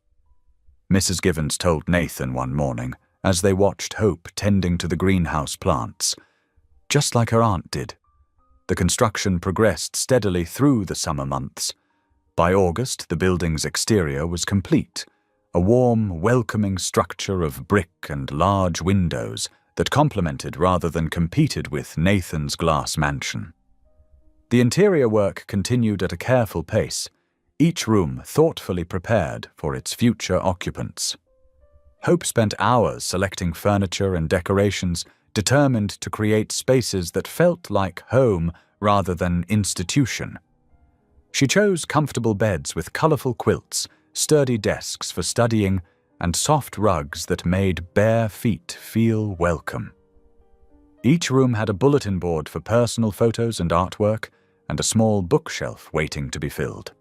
Mrs. Givens told Nathan one morning as they watched Hope tending to the greenhouse plants. Just like her aunt did. The construction progressed steadily through the summer months. By August, the building's exterior was complete, a warm, welcoming structure of brick and large windows that complemented rather than competed with Nathan's glass mansion. The interior work continued at a careful pace, each room thoughtfully prepared for its future occupants. Hope spent hours selecting furniture and decorations, determined to create spaces that felt like home rather than institution. She chose comfortable beds with colorful quilts, sturdy desks for studying, and soft rugs that made bare feet feel welcome. Each room had a bulletin board for personal photos and artwork, and a small bookshelf waiting to be filled.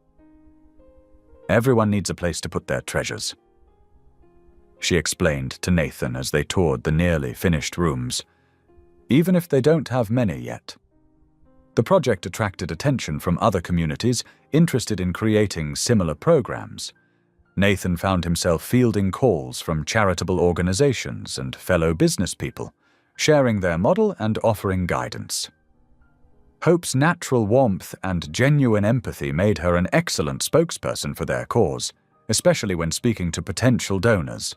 "Everyone needs a place to put their treasures," she explained to Nathan as they toured the nearly finished rooms, "even if they don't have many yet." The project attracted attention from other communities interested in creating similar programs. Nathan found himself fielding calls from charitable organizations and fellow business people, sharing their model and offering guidance. Hope's natural warmth and genuine empathy made her an excellent spokesperson for their cause, especially when speaking to potential donors.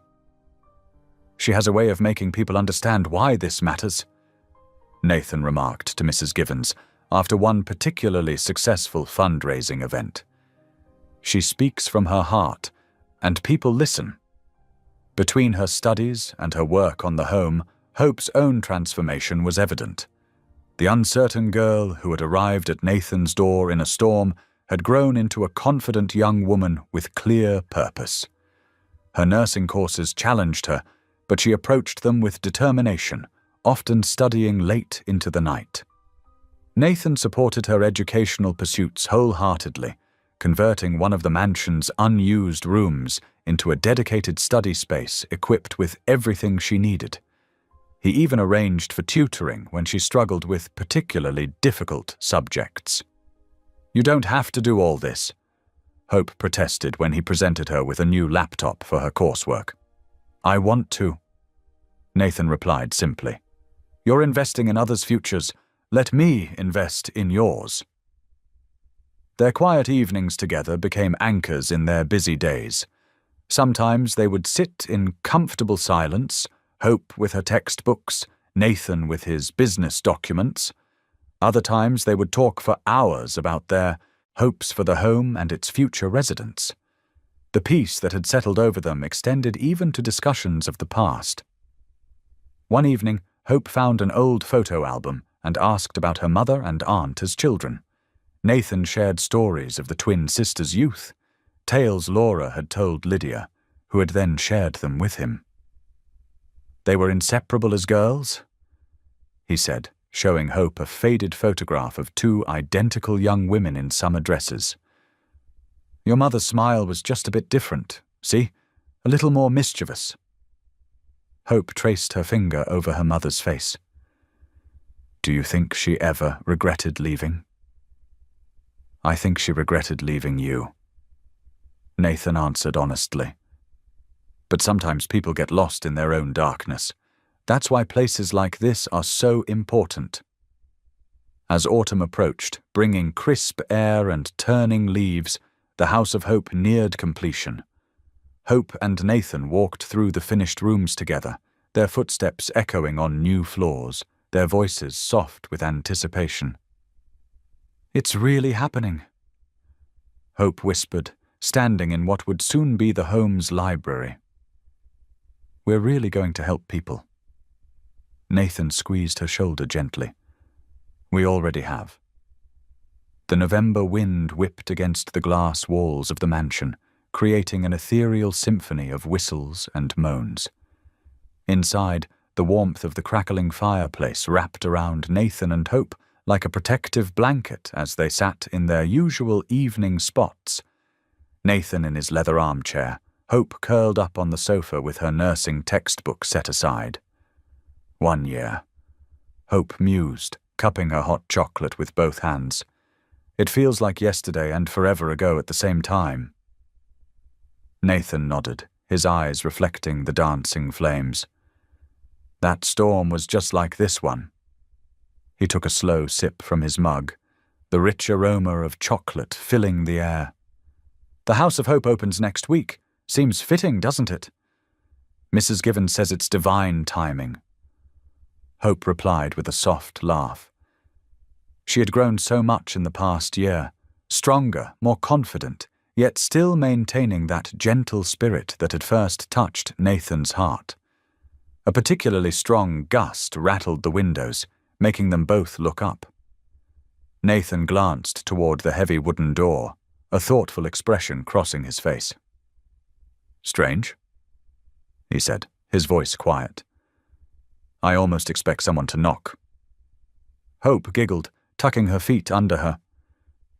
"She has a way of making people understand why this matters," Nathan remarked to Mrs. Givens after one particularly successful fundraising event. "She speaks from her heart, and people listen." Between her studies and her work on the home, Hope's own transformation was evident. The uncertain girl who had arrived at Nathan's door in a storm had grown into a confident young woman with clear purpose. Her nursing courses challenged her, but she approached them with determination, often studying late into the night. Nathan supported her educational pursuits wholeheartedly, converting one of the mansion's unused rooms into a dedicated study space equipped with everything she needed. He even arranged for tutoring when she struggled with particularly difficult subjects. "You don't have to do all this," Hope protested when he presented her with a new laptop for her coursework. "I want to," Nathan replied simply. "You're investing in others' futures. Let me invest in yours." Their quiet evenings together became anchors in their busy days. Sometimes they would sit in comfortable silence, Hope with her textbooks, Nathan with his business documents. Other times they would talk for hours about their hopes for the home and its future residents. The peace that had settled over them extended even to discussions of the past. One evening, Hope found an old photo album and asked about her mother and aunt as children. Nathan shared stories of the twin sisters' youth, tales Laura had told Lydia, who had then shared them with him. "They were inseparable as girls?" he said, showing Hope a faded photograph of two identical young women in summer dresses. "Your mother's smile was just a bit different, see? A little more mischievous." Hope traced her finger over her mother's face. "Do you think she ever regretted leaving?" "I think she regretted leaving you," Nathan answered honestly. "But sometimes people get lost in their own darkness. That's why places like this are so important." As autumn approached, bringing crisp air and turning leaves, the House of Hope neared completion. Hope and Nathan walked through the finished rooms together, their footsteps echoing on new floors, their voices soft with anticipation. "It's really happening," Hope whispered, standing in what would soon be the home's library. "We're really going to help people." Nathan squeezed her shoulder gently. "We already have." The November wind whipped against the glass walls of the mansion, creating an ethereal symphony of whistles and moans. Inside, the warmth of the crackling fireplace wrapped around Nathan and Hope like a protective blanket as they sat in their usual evening spots. Nathan in his leather armchair, Hope curled up on the sofa with her nursing textbook set aside. 1 year. Hope mused, cupping her hot chocolate with both hands. "It feels like yesterday and forever ago at the same time." Nathan nodded, his eyes reflecting the dancing flames. "That storm was just like this one." He took a slow sip from his mug, the rich aroma of chocolate filling the air. "The House of Hope opens next week. Seems fitting, doesn't it?" "Mrs. Given says it's divine timing." Hope replied with a soft laugh. She had grown so much in the past year, stronger, more confident, yet still maintaining that gentle spirit that had first touched Nathan's heart. A particularly strong gust rattled the windows, making them both look up. Nathan glanced toward the heavy wooden door, a thoughtful expression crossing his face. "Strange," he said, his voice quiet. "I almost expect someone to knock." Hope giggled, tucking her feet under her,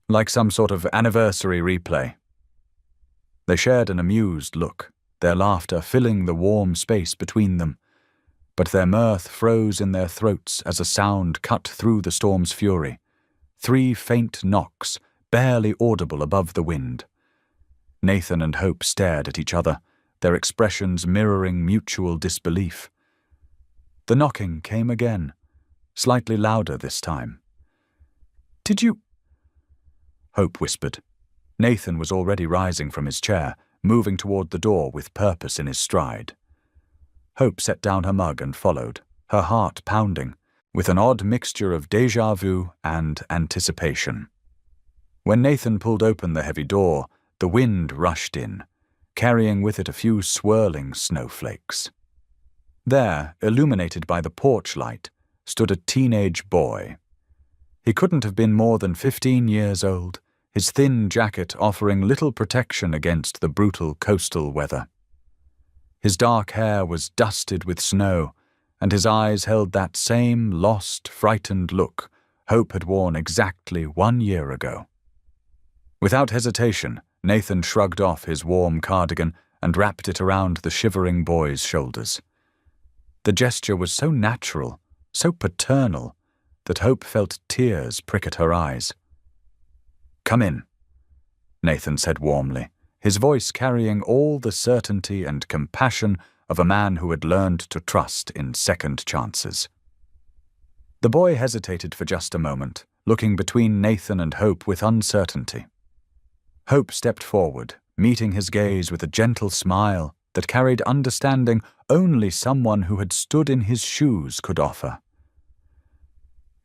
like some sort of anniversary replay. They shared an amused look, their laughter filling the warm space between them, but their mirth froze in their throats as a sound cut through the storm's fury. 3 faint knocks, barely audible above the wind. Nathan and Hope stared at each other, their expressions mirroring mutual disbelief. The knocking came again, slightly louder this time. "Did you—" Hope whispered. Nathan was already rising from his chair, moving toward the door with purpose in his stride. Hope set down her mug and followed, her heart pounding, with an odd mixture of déjà vu and anticipation. When Nathan pulled open the heavy door, the wind rushed in, carrying with it a few swirling snowflakes. There, illuminated by the porch light, stood a teenage boy. He couldn't have been more than 15 years old, his thin jacket offering little protection against the brutal coastal weather. His dark hair was dusted with snow, and his eyes held that same lost, frightened look Hope had worn exactly 1 year ago. Without hesitation, Nathan shrugged off his warm cardigan and wrapped it around the shivering boy's shoulders. The gesture was so natural, so paternal, that Hope felt tears prick at her eyes. "Come in," Nathan said warmly, his voice carrying all the certainty and compassion of a man who had learned to trust in second chances. The boy hesitated for just a moment, looking between Nathan and Hope with uncertainty. Hope stepped forward, meeting his gaze with a gentle smile that carried understanding only someone who had stood in his shoes could offer.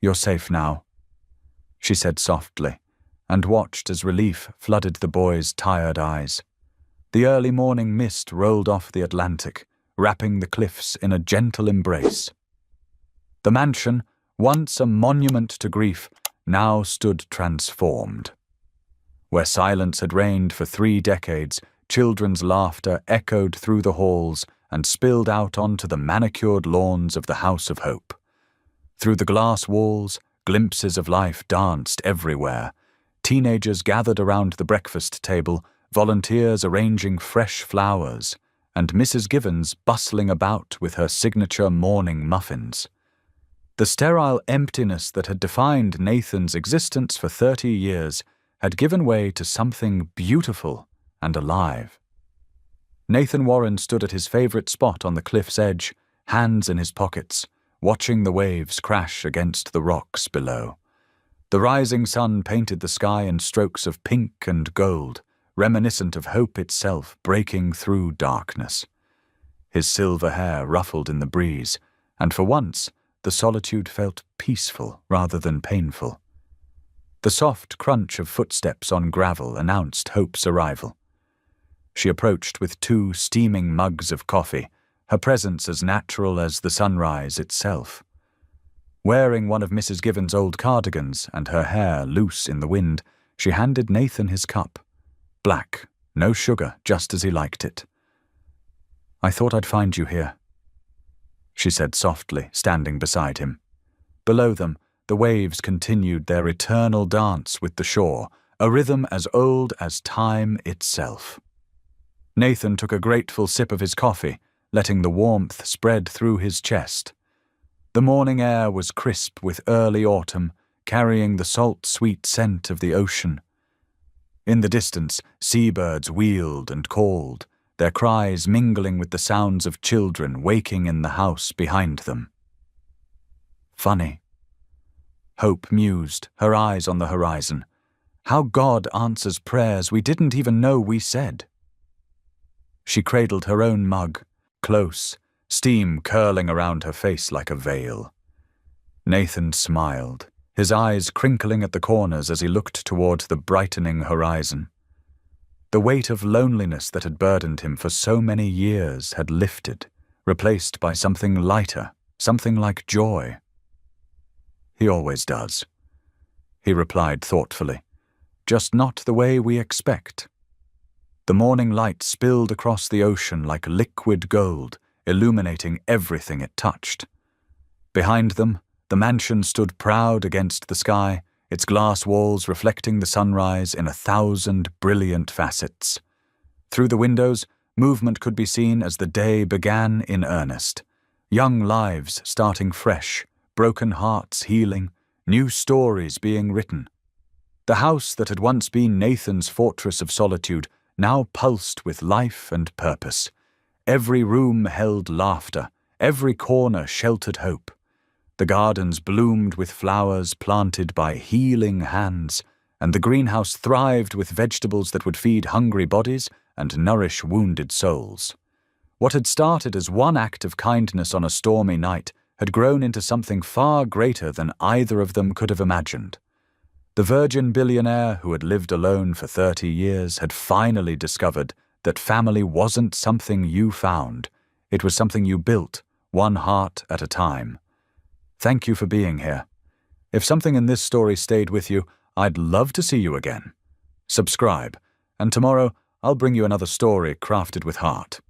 "You're safe now," she said softly, and watched as relief flooded the boy's tired eyes. The early morning mist rolled off the Atlantic, wrapping the cliffs in a gentle embrace. The mansion, once a monument to grief, now stood transformed. Where silence had reigned for 3 decades, children's laughter echoed through the halls and spilled out onto the manicured lawns of the House of Hope. Through the glass walls, glimpses of life danced everywhere. Teenagers gathered around the breakfast table, volunteers arranging fresh flowers, and Mrs. Givens bustling about with her signature morning muffins. The sterile emptiness that had defined Nathan's existence for 30 years had given way to something beautiful and alive. Nathan Warren stood at his favorite spot on the cliff's edge, hands in his pockets, watching the waves crash against the rocks below. The rising sun painted the sky in strokes of pink and gold, reminiscent of hope itself breaking through darkness. His silver hair ruffled in the breeze, and for once the solitude felt peaceful rather than painful. The soft crunch of footsteps on gravel announced Hope's arrival. She approached with 2 steaming mugs of coffee, her presence as natural as the sunrise itself. Wearing one of Mrs. Givens' old cardigans and her hair loose in the wind, she handed Nathan his cup. Black, no sugar, just as he liked it. "I thought I'd find you here," she said softly, standing beside him. Below them, the waves continued their eternal dance with the shore, a rhythm as old as time itself. Nathan took a grateful sip of his coffee, letting the warmth spread through his chest. The morning air was crisp with early autumn, carrying the salt-sweet scent of the ocean. In the distance, seabirds wheeled and called, their cries mingling with the sounds of children waking in the house behind them. "Funny," Hope mused, her eyes on the horizon. "How God answers prayers we didn't even know we said." She cradled her own mug, close, steam curling around her face like a veil. Nathan smiled, his eyes crinkling at the corners as he looked toward the brightening horizon. The weight of loneliness that had burdened him for so many years had lifted, replaced by something lighter, something like joy. "He always does," he replied thoughtfully, "just not the way we expect." The morning light spilled across the ocean like liquid gold, illuminating everything it touched. Behind them, the mansion stood proud against the sky, its glass walls reflecting the sunrise in 1,000 brilliant facets. Through the windows, movement could be seen as the day began in earnest. Young lives starting fresh, broken hearts healing, new stories being written. The house that had once been Nathan's fortress of solitude now pulsed with life and purpose. Every room held laughter, every corner sheltered hope. The gardens bloomed with flowers planted by healing hands, and the greenhouse thrived with vegetables that would feed hungry bodies and nourish wounded souls. What had started as one act of kindness on a stormy night had grown into something far greater than either of them could have imagined. The virgin billionaire who had lived alone for 30 years had finally discovered that family wasn't something you found, it was something you built, one heart at a time. Thank you for being here. If something in this story stayed with you, I'd love to see you again. Subscribe, and tomorrow I'll bring you another story crafted with heart.